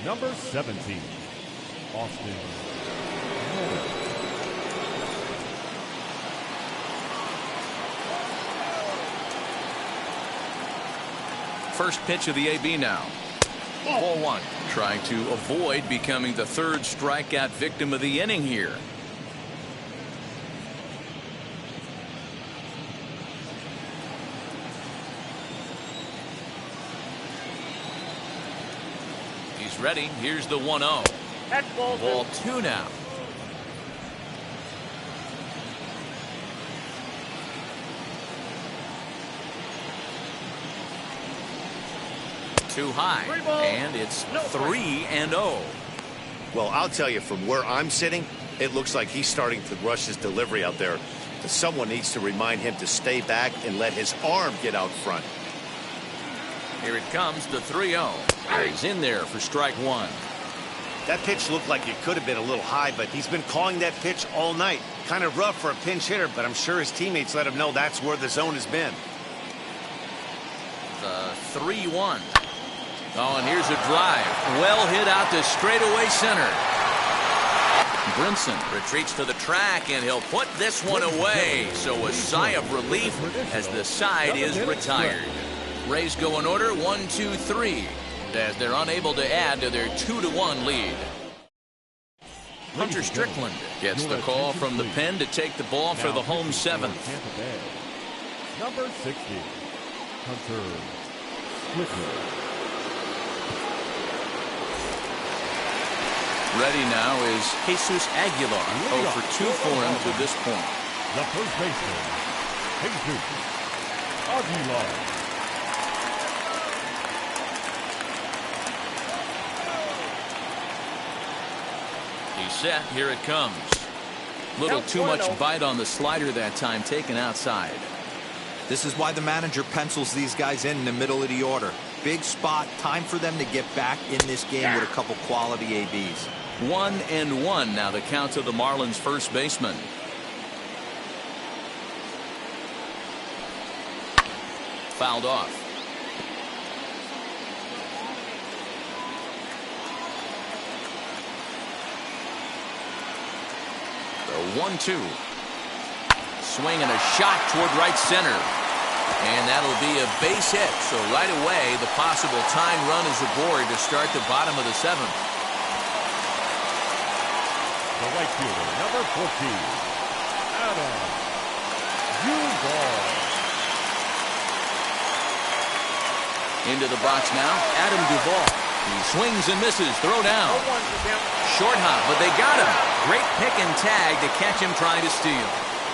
Number 17, Austin Meadows. First pitch of the AB now. Ball 1. Trying to avoid becoming the 3rd strikeout victim of the inning here. He's ready. Here's the 1-0. That's Ball 2 now. Too high, and it's 3-0. Well, I'll tell you, from where I'm sitting, it looks like he's starting to rush his delivery out there. Someone needs to remind him to stay back and let his arm get out front. Here it comes, the 3-0. He's in there for strike one. That pitch looked like it could have been a little high, but he's been calling that pitch all night. Kind of rough for a pinch hitter, but I'm sure his teammates let him know that's where the zone has been. The 3-1. Oh, and here's a drive. Well hit out to straightaway center. Brinson retreats to the track, and he'll put this one away. So a sigh of relief as the side is retired. Rays go in order 1, 2, 3 as they're unable to add to their 2-1 lead. Hunter Strickland gets the call from the pen to take the ball for the home seventh. Number 60, Hunter Strickland. Ready now is Jesus Aguilar. 0 for 2 for him to this point. The first baseman, Jesus Aguilar. He's set. Here it comes. Little too much bite on the slider that time, taken outside. This is why the manager pencils these guys in the middle of the order. Big spot. Time for them to get back in this game with a couple quality ABs. 1-1 now the count to the Marlins first baseman. Fouled off. The 1-2. Swing and a shot toward right center. And that'll be a base hit. So right away, the possible tying run is aboard to start the bottom of the seventh. The right fielder, number 14, Adam Duvall. Into the box now, Adam Duvall. He swings and misses. Throw down. Short hop, but they got him. Great pick and tag to catch him trying to steal.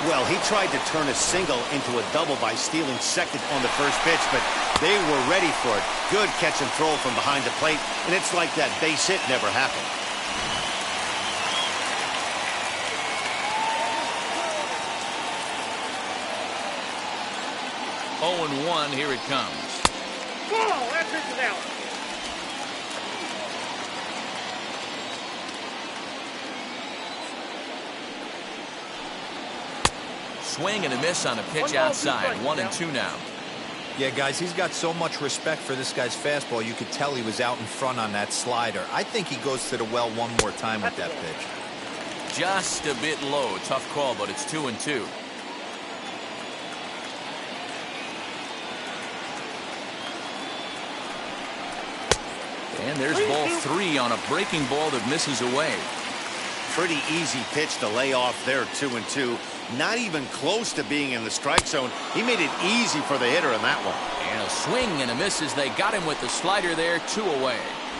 Well, he tried to turn a single into a double by stealing second on the first pitch, but they were ready for it. Good catch and throw from behind the plate, and it's like that base hit never happened. Oh, 1, here it comes. Whoa, that pitch is out. Swing and a miss on a pitch outside. 1-2 now. Yeah, guys, he's got so much respect for this guy's fastball. You could tell he was out in front on that slider. I think he goes to the well one more time with that pitch. Just a bit low. Tough call, but it's 2-2. And there's ball 3 on a breaking ball that misses away. Pretty easy pitch to lay off there, 2-2. Not even close to being in the strike zone. He made it easy for the hitter in that one. And a swing and a miss as they got him with the slider there, 2 away.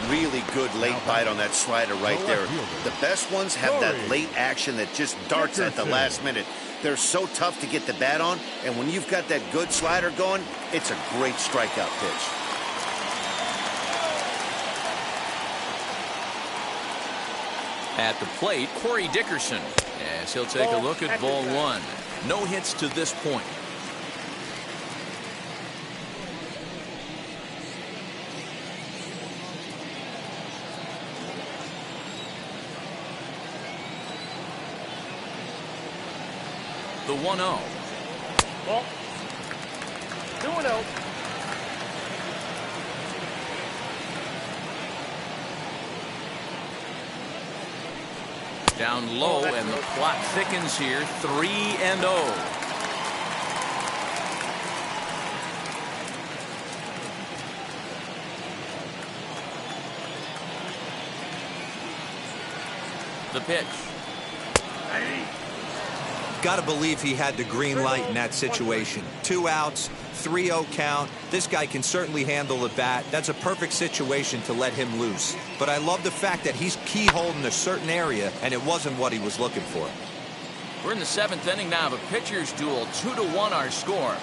Really good late bite on that slider right there. The best ones have that late action that just darts at the last minute. They're so tough to get the bat on, and when you've got that good slider going, it's a great strikeout pitch. At the plate, Corey Dickerson, as he'll take a look at ball 1. No hits to this point. The 1-0. Ball. 2-0. Down low, and the plot thickens here. 3-0. The pitch. Got to believe he had the green light in that situation. 2 outs, 3-0 count. This guy can certainly handle the bat. That's a perfect situation to let him loose. But I love the fact that he's keyholed in a certain area, and it wasn't what he was looking for. We're in the 7th inning now of a pitcher's duel. 2-1 our score.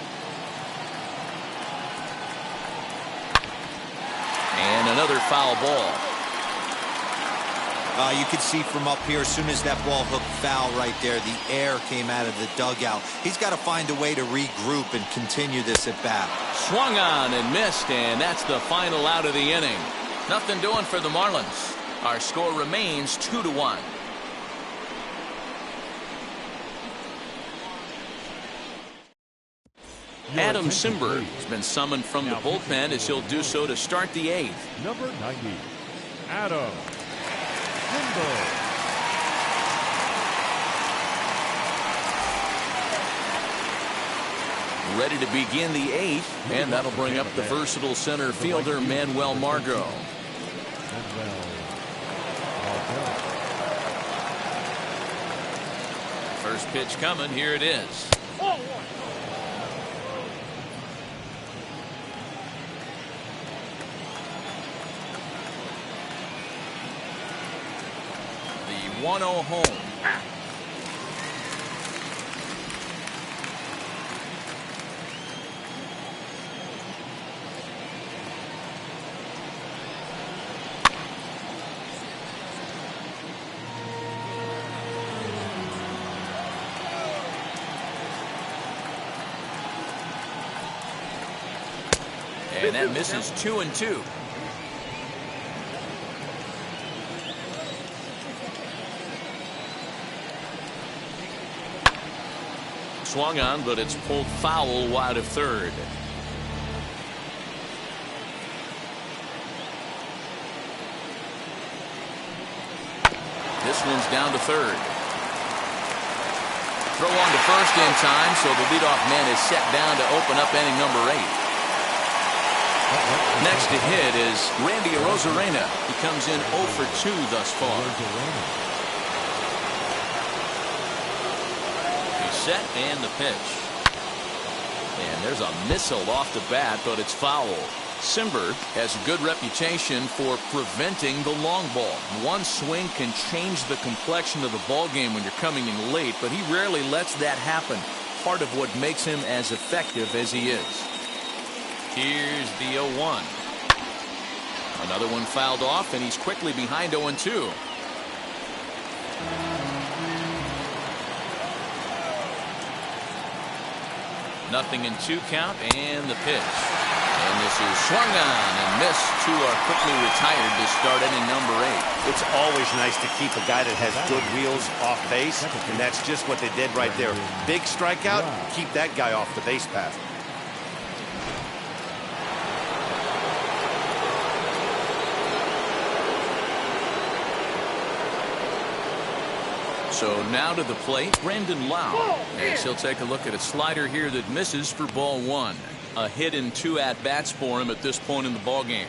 And another foul ball. You could see from up here, as soon as that ball hooked foul right there. The air came out of the dugout. He's got to find a way to regroup and continue this at bat. Swung on and missed, and that's the final out of the inning. Nothing doing for the Marlins. Our score remains 2-1. Adam Simber has been summoned from the bullpen as he'll do so to start the 8th. Number 90, Adam Simber. Ready to begin the 8th, and that'll bring up the versatile center fielder Manuel Margot. First pitch coming. Here it is. The 1-0 home. And that misses 2-2. Swung on, but it's pulled foul wide of third. This one's down to third. Throw on to first in time, so the leadoff man is set down to open up inning number 8. Next to hit is Randy Arozarena. He comes in 0 for 2 thus far. He's set and the pitch. And there's a missile off the bat, but it's foul. Simber has a good reputation for preventing the long ball. One swing can change the complexion of the ball game when you're coming in late, but he rarely lets that happen. Part of what makes him as effective as he is. Here's the 0-1. Another one fouled off, and he's quickly behind 0-2. Nothing in 2 count, and the pitch. And this is swung on and missed. 2 are quickly retired to start inning number 8. It's always nice to keep a guy that has good wheels off base, and that's just what they did right there. Big strikeout, keep that guy off the base path. So now to the plate, Brandon Lau, as he'll take a look at a slider here that misses for ball 1. A hit in 2 at-bats for him at this point in the ball game.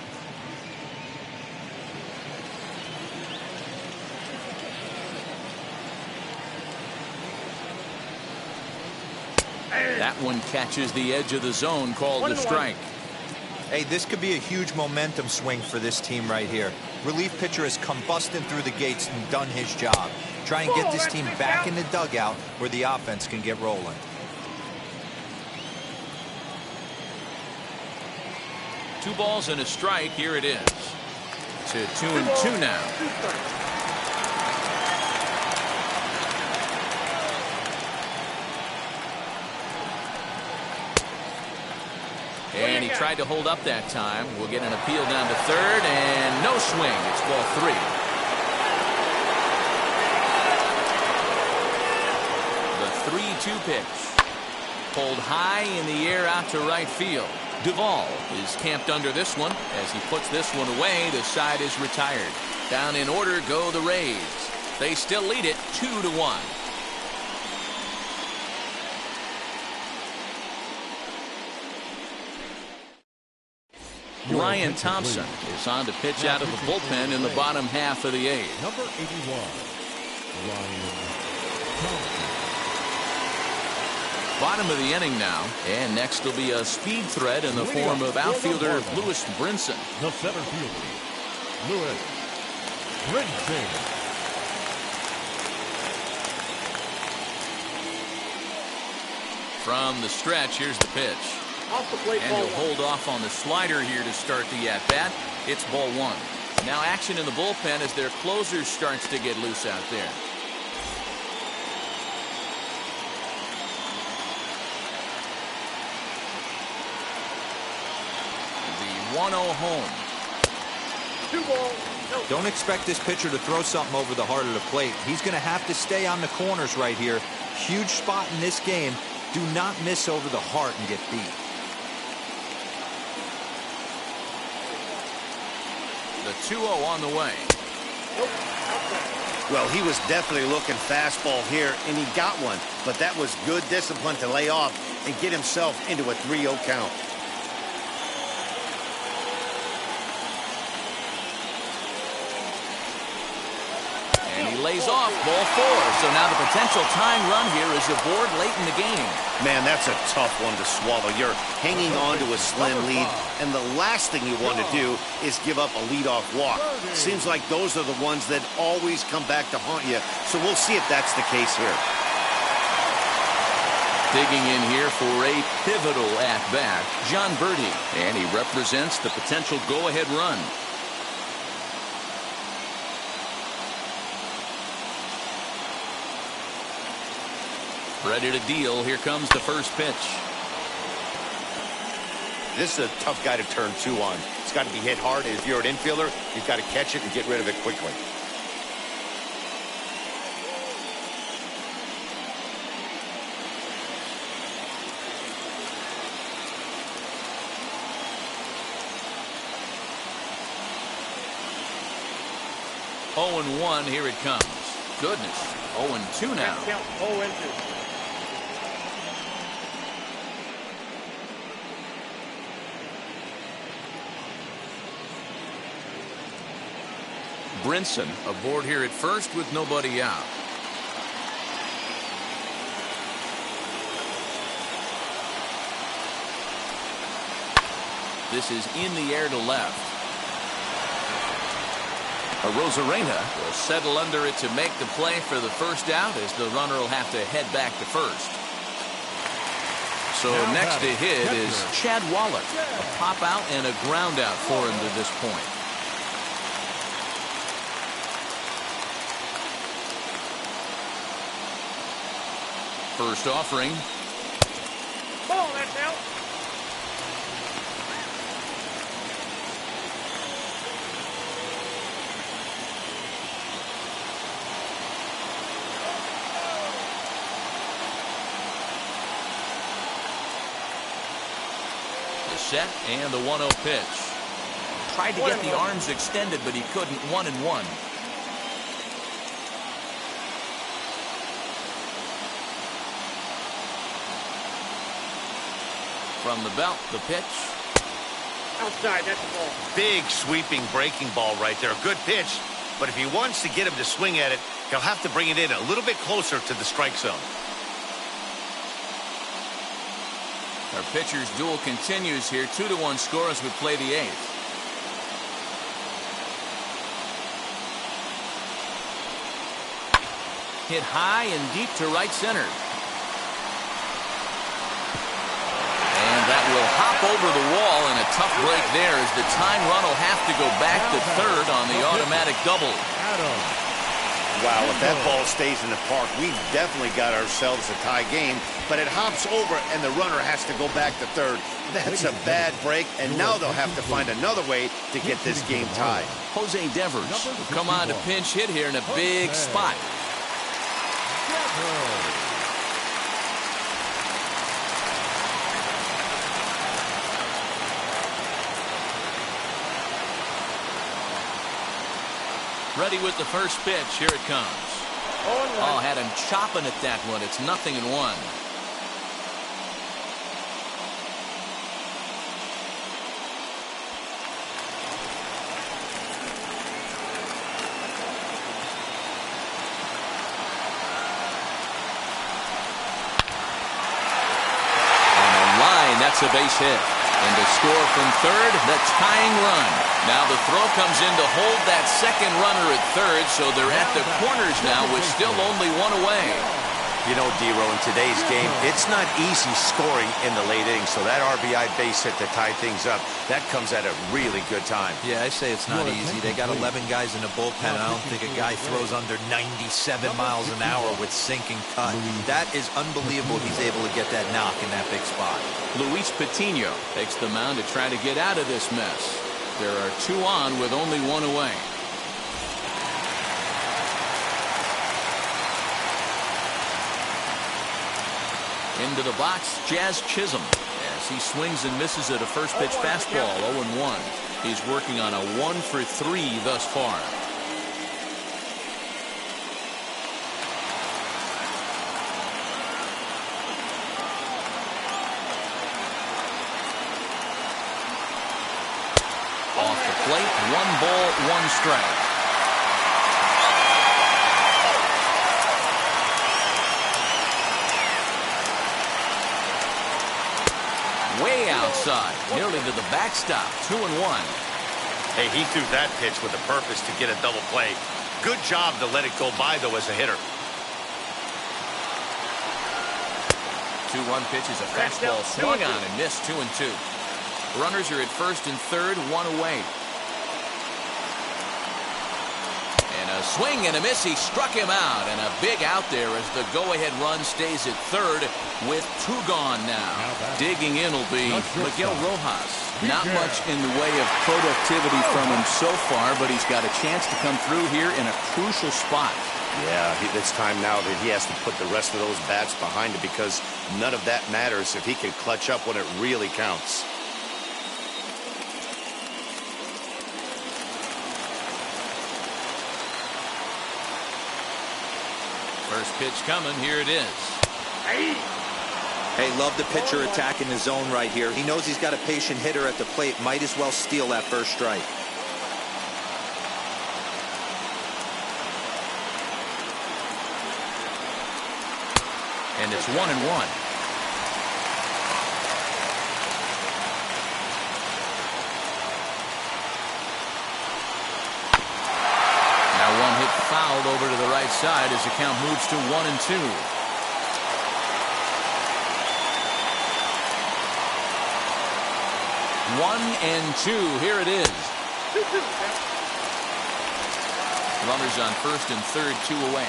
That one catches the edge of the zone, called a strike. Hey, this could be a huge momentum swing for this team right here. Relief pitcher has come busting through the gates and done his job. Try and get this team back in the dugout where the offense can get rolling. Two balls and a strike. Here it is. To 2-2 now. And he tried to hold up that time. We'll get an appeal down to third, and no swing. It's ball 3. The 3-2 pitch. Pulled high in the air out to right field. Duvall is camped under this one. As he puts this one away, the side is retired. Down in order go the Rays. They still lead it 2-1. Ryan Thompson is on to pitch out of the bullpen in the bottom half of the 8th. Number 81, Ryan Thompson. Bottom of the inning now, and next will be a speed threat in the form of outfielder Lewis Brinson. The center fielder, Lewis Brinson. From the stretch, here's the pitch. Off the plate, And he'll hold off on the slider here to start the at-bat. It's ball 1. Now action in the bullpen as their closer starts to get loose out there. 1-0 home. 2 balls, no. Don't expect this pitcher to throw something over the heart of the plate. He's going to have to stay on the corners right here. Huge spot in this game. Do not miss over the heart and get beat. The 2-0 on the way. Well, he was definitely looking fastball here, and he got one. But that was good discipline to lay off and get himself into a 3-0 count. And he lays off ball 4. So now the potential tying run here is aboard late in the game. Man, that's a tough one to swallow. You're hanging on to a slim lead, and the last thing you want to do is give up a leadoff walk. Seems like those are the ones that always come back to haunt you. So we'll see if that's the case here. Digging in here for a pivotal at-bat, John Birdie. And he represents the potential go-ahead run. Ready to deal. Here comes the first pitch. This is a tough guy to turn 2 on. It's got to be hit hard. If you're an infielder, you've got to catch it and get rid of it quickly. Oh and 1, here it comes. Goodness. 0 and 2 now. Count 0 and 2. Brinson aboard here at first with nobody out. This is in the air to left. Arozarena will settle under it to make the play for the first out, as the runner will have to head back to first. So next to hit is Chad Wallach. A pop out and a ground out for him to this point. First offering. Ball, that's out. The set and the 1-0 pitch. Tried to get the arms extended, but he couldn't. 1 and 1. From the belt, the pitch. Outside, that's a ball. Big sweeping breaking ball right there. Good pitch, but if he wants to get him to swing at it, he'll have to bring it in a little bit closer to the strike zone. Our pitcher's duel continues here. 2-1 score as we play the 8th. Hit high and deep to right center. And that will hop over the wall, and a tough break there as the tying run will have to go back to third on the automatic double. Wow, if that ball stays in the park, we've definitely got ourselves a tie game, but it hops over and the runner has to go back to third. That's a bad break, and now they'll have to find another way to get this game tied. Jose Devers will come on to pinch hit here in a big spot. Ready with the first pitch. Here it comes. Oh, had him chopping at that one. It's 0-1. On the line, that's a base hit. And to score from third, the tying run. Now the throw comes in to hold that second runner at third, so they're at the corners now with still only 1 away. You know, D-Row, in today's game, it's not easy scoring in the late innings, so that RBI base hit to tie things up, that comes at a really good time. Yeah, I say it's not easy. They got 11 guys in the bullpen. I don't think a guy throws under 97 miles an hour with sinking cut. That is unbelievable he's able to get that knock in that big spot. Luis Patino takes the mound to try to get out of this mess. There are 2 on with only 1 away. Into the box, Jazz Chisholm, as he swings and misses at a first pitch fastball, 0-1. He's working on a 1-for-3 thus far. Off the plate, 1 ball, 1 strike. Way outside, nearly to the backstop, 2-1. Hey, he threw that pitch with a purpose to get a double play. Good job to let it go by, though, as a hitter. 2-1 pitch is a fastball swung on and missed, 2-2. Runners are at first and third, 1 away. And a swing and a miss. He struck him out, and a big out there as the go-ahead run stays at third with 2 gone now. Digging in will be Miguel Rojas. Not much in the way of productivity from him so far, but he's got a chance to come through here in a crucial spot. Yeah, it's time now that he has to put the rest of those bats behind it, because none of that matters if he can clutch up when it really counts. First pitch coming. Here it is. Hey, love the pitcher attacking the zone right here. He knows he's got a patient hitter at the plate. Might as well steal that first strike. And it's 1-1. One hit fouled over to the right side as the count moves to 1-2. One and two. Here it is. Runners on first and third, 2 away.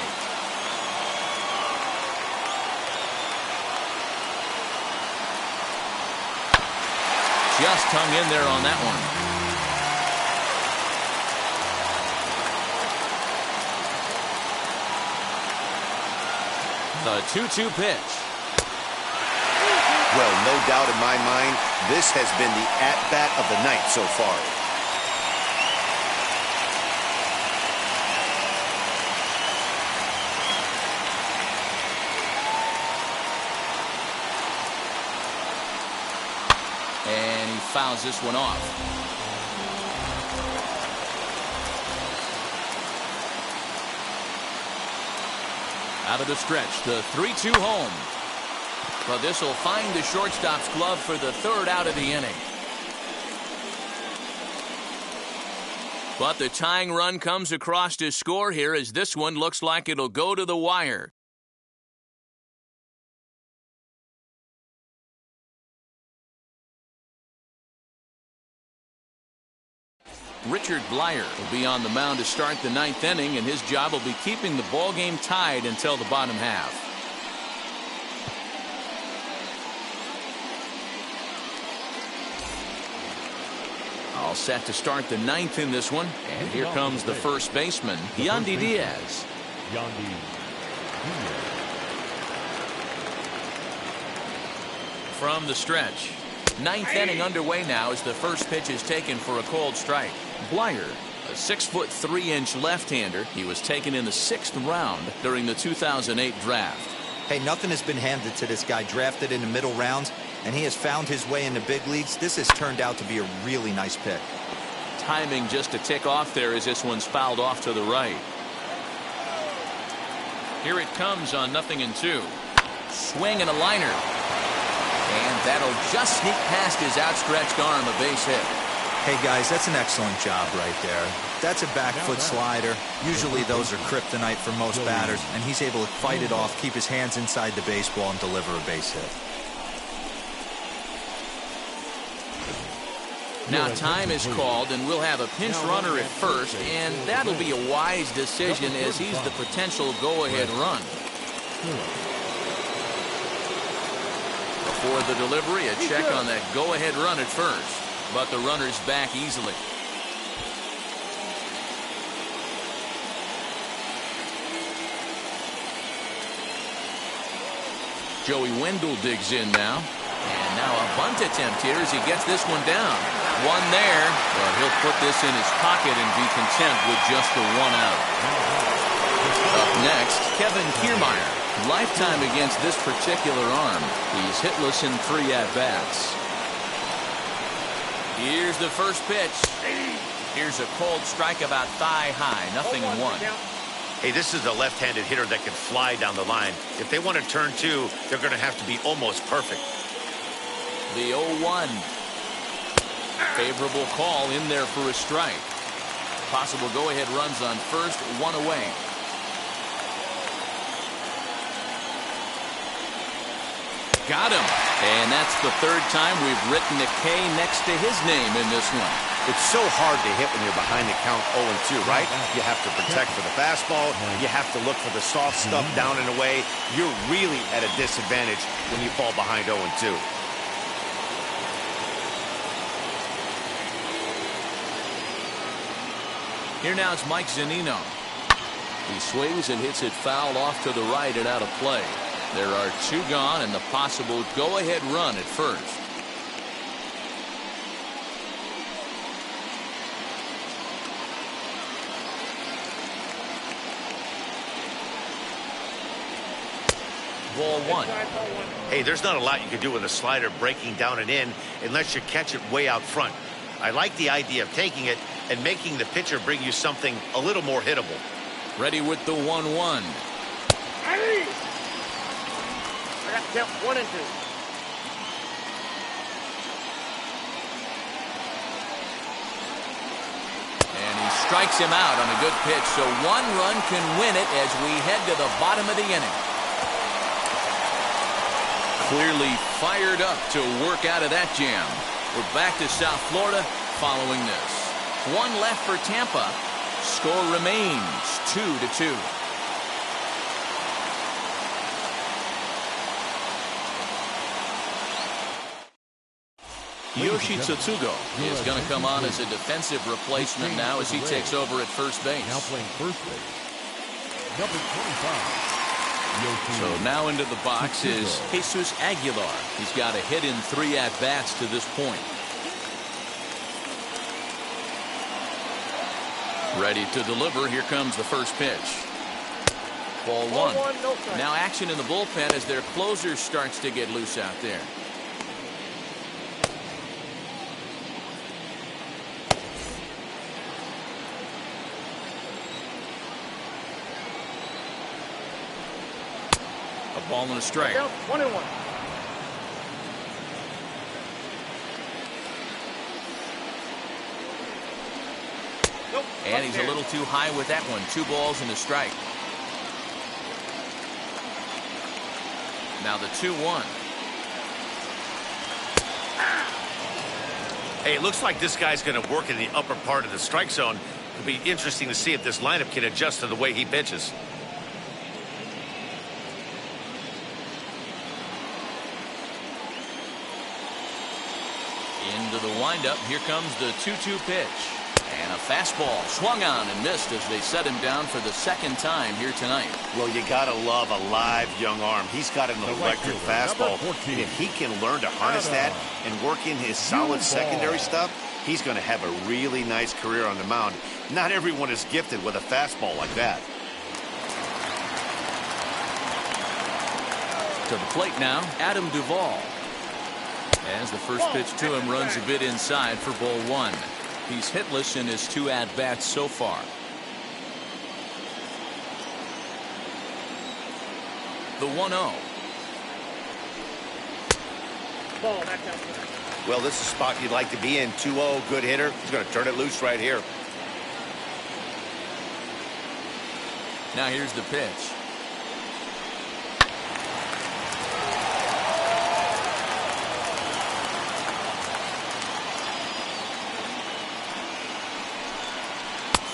Just hung in there on that one. The 2-2 pitch. Well, no doubt in my mind, this has been the at-bat of the night so far. And he fouls this one off. Out of the stretch, the 3-2 home. But this will find the shortstop's glove for the 3rd out of the inning. But the tying run comes across to score here, as this one looks like it'll go to the wire. Richard Blyer will be on the mound to start the 9th inning, and his job will be keeping the ball game tied until the bottom half. All set to start the 9th in this one, and here comes the first baseman, Yandy Diaz. From the stretch. 9th inning underway now as the first pitch is taken for a called strike. Blyer, a 6'3" left-hander. He was taken in the 6th round during the 2008 draft. Hey, nothing has been handed to this guy. Drafted in the middle rounds, and he has found his way in the big leagues. This has turned out to be a really nice pick. Timing just a tick off there as this one's fouled off to the right. Here it comes on 0-2. Swing and a liner. And that'll just sneak past his outstretched arm, a base hit. Hey, guys, that's an excellent job right there. That's a back foot slider. Usually those are kryptonite for most batters, and he's able to fight it off, keep his hands inside the baseball, and deliver a base hit. Now time is called, and we'll have a pinch runner at first, and that'll be a wise decision as he's the potential go-ahead run. Before the delivery, a check on that go-ahead run at first, but the runner's back easily. Joey Wendell digs in now. And now a bunt attempt here as he gets this one down. One there, but he'll put this in his pocket and be content with just the one out. Up next, Kevin Kiermaier. Lifetime against this particular arm. He's hitless in 3 at-bats. Here's the first pitch. Here's a cold strike about thigh high. 0-1. Hey, this is a left-handed hitter that can fly down the line. If they want to turn 2, they're going to have to be almost perfect. The 0-1. Favorable call in there for a strike. Possible go-ahead runs on first, 1 away. Got him. And that's the 3rd time we've written a K next to his name in this one. It's so hard to hit when you're behind the count 0-2, right? You have to protect for the fastball. You have to look for the soft stuff down and away. You're really at a disadvantage when you fall behind 0-2. Here now is Mike Zunino. He swings and hits it foul off to the right and out of play. There are 2 gone and the possible go-ahead run at first. Ball 1. Hey, there's not a lot you can do with a slider breaking down and in unless you catch it way out front. I like the idea of taking it and making the pitcher bring you something a little more hittable. Ready with the 1-1. I got count 1 and 2. And he strikes him out on a good pitch, so 1 run can win it as we head to the bottom of the inning. Clearly fired up to work out of that jam. We're back to South Florida following this. 1 left for Tampa. Score remains 2-2. Yoshi Tsutsugo is going to come on as a defensive replacement now as he takes over at first base. Now playing first base, number 25. So now into the box is Jesus Aguilar. He's got a hit in 3 at-bats to this point. Ready to deliver. Here comes the first pitch. Ball 1. Now action in the bullpen as their closer starts to get loose out there. A ball and a strike. 1-1. And he's a little too high with that one. 2 balls and a strike. Now the 2-1. Hey, it looks like this guy's going to work in the upper part of the strike zone. It'll be interesting to see if this lineup can adjust to the way he pitches. Into the windup. Here comes the 2-2 pitch. And a fastball swung on and missed as they set him down for the 2nd time here tonight. Well, you got to love a live young arm. He's got an electric fastball. If he can learn to harness that and work in his solid secondary stuff, he's going to have a really nice career on the mound. Not everyone is gifted with a fastball like that. To the plate now, Adam Duvall. As the first pitch to him runs a bit inside for ball 1. He's hitless in his 2 at-bats so far. The 1-0. Ball, that's out. Well, this is a spot you'd like to be in. 2-0, good hitter. He's going to turn it loose right here. Now here's the pitch.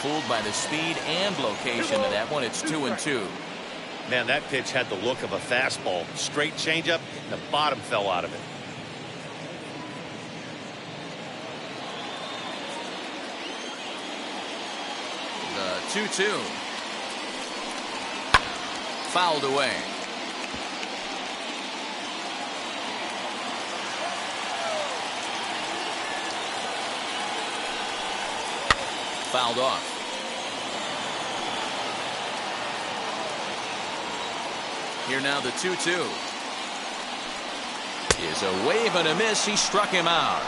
Fooled by the speed and location of that one. It's 2-2. Man, that pitch had the look of a fastball. Straight changeup, and the bottom fell out of it. The 2-2. Fouled away. Fouled off. Here now the 2-2. Is a wave and a miss. He struck him out.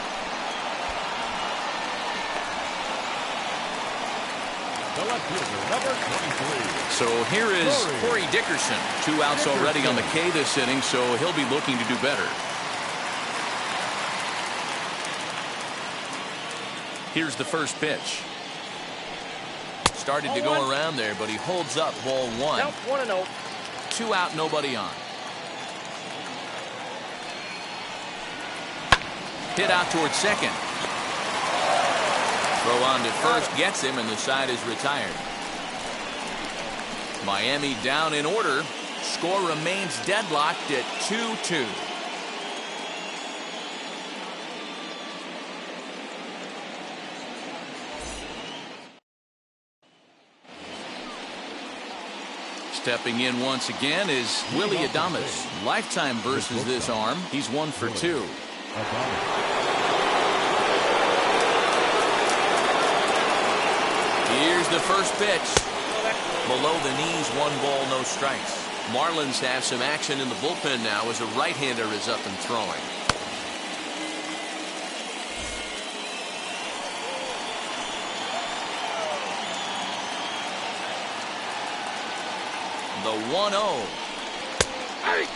The left fielder, number 23. So here is Corey Dickerson. 2 outs already on the K this inning, so he'll be looking to do better. Here's the first pitch. Started to go around there, but he holds up. Ball 1. Count 1-0. 2 out, nobody on. Hit out towards second. Throw on to first gets him, and the side is retired. Miami down in order. Score remains deadlocked at 2-2. Stepping in once again is Willie Adames. Lifetime versus this arm. He's 1 for 2. Here's the first pitch. Below the knees, 1 ball, no strikes. Marlins have some action in the bullpen now as a right-hander is up and throwing. The 1-0. Hey!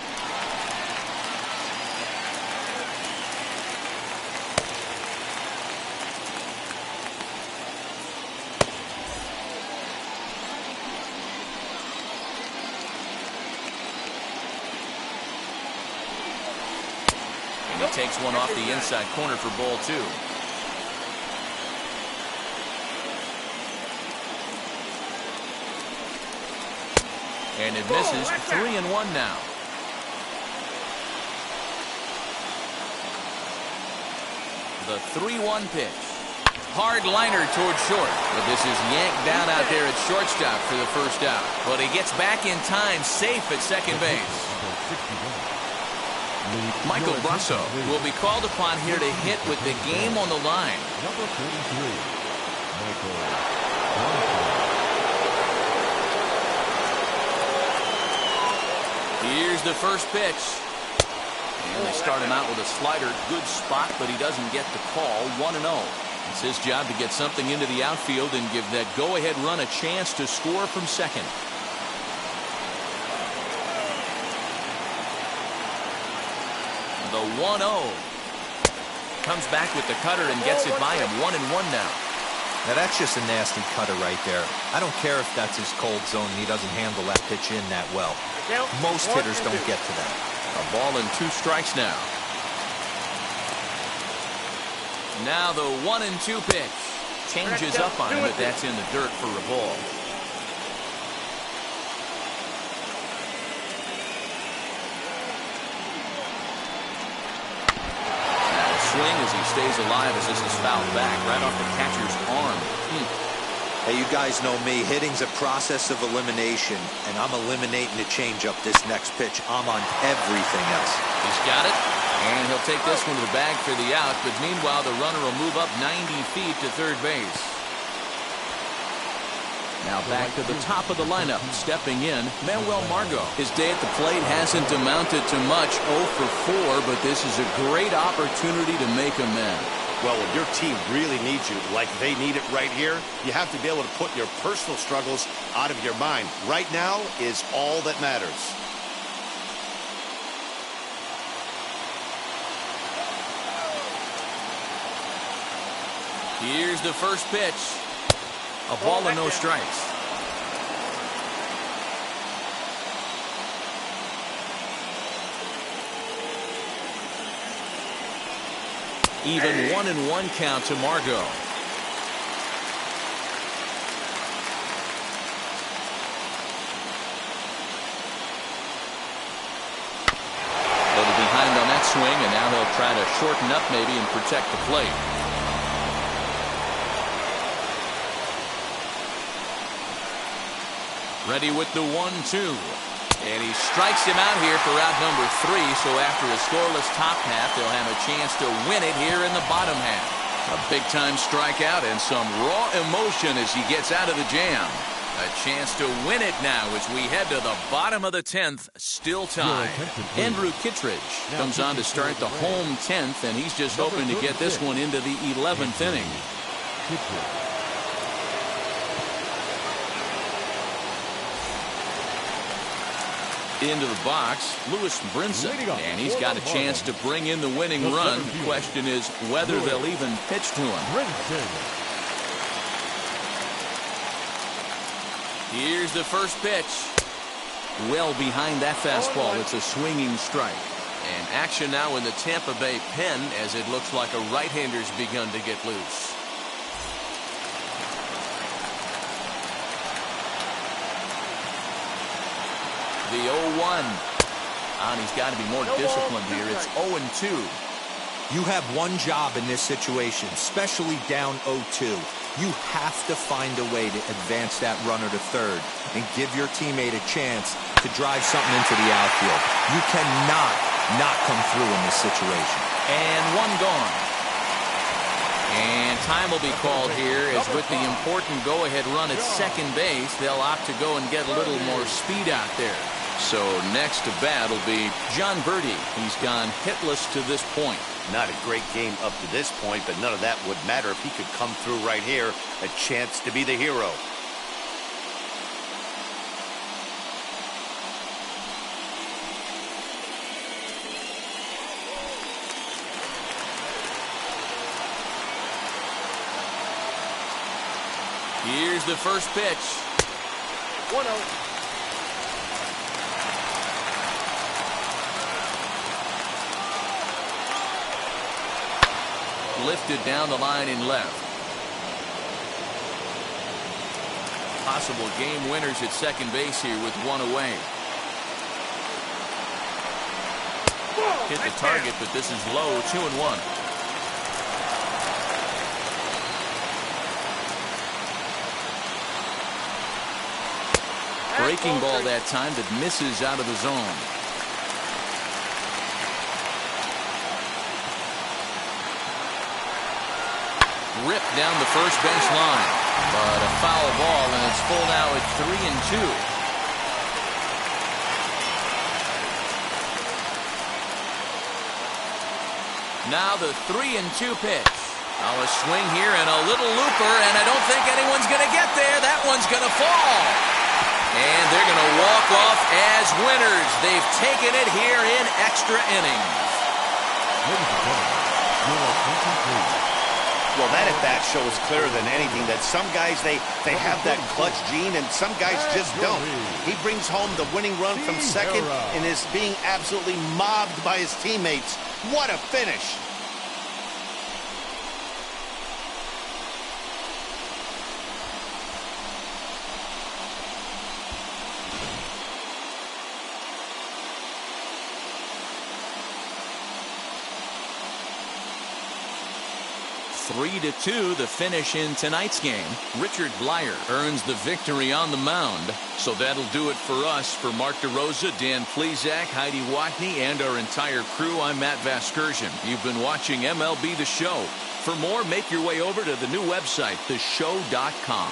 And he takes one off the inside corner for ball 2. And it misses. 3-1 now. The 3-1 pitch. Hard liner towards short. But this is yanked down out there at shortstop for the first out. But he gets back in time, safe at second base. Michael Brasso will be called upon here to hit with the game on the line. Number 33, Michael Brasso. Here's the first pitch. And they start him out with a slider. Good spot, but he doesn't get the call. 1-0. It's his job to get something into the outfield and give that go-ahead run a chance to score from second. The 1-0. Comes back with the cutter and gets it by him. 1-1 now. Now that's just a nasty cutter right there. I don't care if that's his cold zone and he doesn't handle that pitch in that well. Most hitters don't get to that. A ball and 2 strikes now. Now the 1-2 pitch. Changes up on him, but that's in the dirt for a ball. Now a swing as he stays alive as this is fouled back right off the catcher's arm. Hey, you guys know me. Hitting's a process of elimination, and I'm eliminating the changeup this next pitch. I'm on everything else. He's got it, and he'll take this one to the bag for the out, but meanwhile the runner will move up 90 feet to third base. Now back to the top of the lineup, stepping in, Manuel Margot. His day at the plate hasn't amounted to much, 0 for 4, but this is a great opportunity to make amends. Well, when your team really needs you, like they need it right here, you have to be able to put your personal struggles out of your mind. Right now is all that matters. Here's the first pitch. A ball and no strikes. Even 1-1 count to Margot. Little behind on that swing, and now he'll try to shorten up maybe and protect the plate. Ready with the 1-2. And he strikes him out here for out number 3. So after a scoreless top half, they'll have a chance to win it here in the bottom half. A big-time strikeout and some raw emotion as he gets out of the jam. A chance to win it now as we head to the bottom of the 10th, still tied. Andrew Kittredge comes on to start the home 10th, and he's just hoping to get this one into the 11th inning. Into the box, Lewis Brinson, and he's got a chance to bring in the winning run. The question is whether they'll even pitch to him. Here's the first pitch. Well behind that fastball. It's a swinging strike. And action now in the Tampa Bay pen as it looks like a right-hander's begun to get loose. The 0-1. And he's got to be more disciplined here. It's 0-2. You have one job in this situation, especially down 0-2. You have to find a way to advance that runner to third and give your teammate a chance to drive something into the outfield. You cannot not come through in this situation. And one gone. And time will be called here as with the important go-ahead run at second base, they'll opt to go and get a little more speed out there. So next to bat will be John Birdie. He's gone hitless to this point. Not a great game up to this point, but none of that would matter if he could come through right here. A chance to be the hero. Here's the first pitch. 1-0. Lifted down the line in left. Possible game winners at second base here with one away. Hit the target, but this is low. 2-1. Breaking ball that time that misses out of the zone. Ripped down the first base line, but a foul ball, and it's full now at 3-2. Now the 3-2 pitch. Now a swing here and a little looper, and I don't think anyone's going to get there. That one's going to fall. And they're going to walk off as winners. They've taken it here in extra innings. Well, that at-bat shows clearer than anything that some guys, they have that clutch gene and some guys just don't. He brings home the winning run from second and is being absolutely mobbed by his teammates. What a finish. Three to 2, the finish in tonight's game. Richard Blyer earns the victory on the mound. So that'll do it for us. For Mark DeRosa, Dan Plesac, Heidi Watney, and our entire crew, I'm Matt Vasgersian. You've been watching MLB The Show. For more, make your way over to the new website, theshow.com.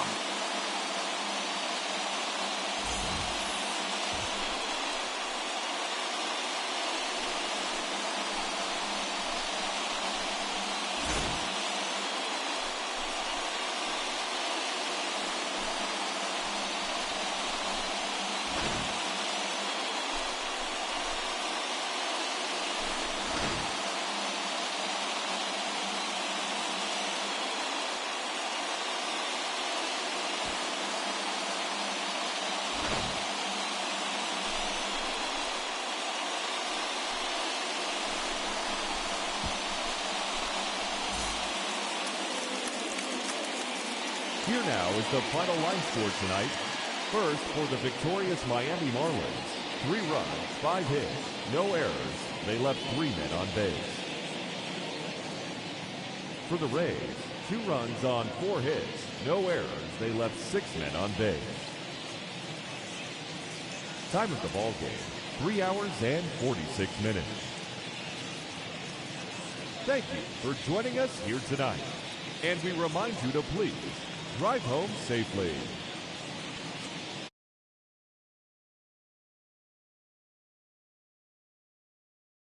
Here now is the final line score tonight. First, for the victorious Miami Marlins, 3 runs, 5 hits, no errors. They left 3 men on base. For the Rays, 2 runs on 4 hits, no errors. They left 6 men on base. Time of the ball game, 3 hours and 46 minutes. Thank you for joining us here tonight. And we remind you to please drive home safely.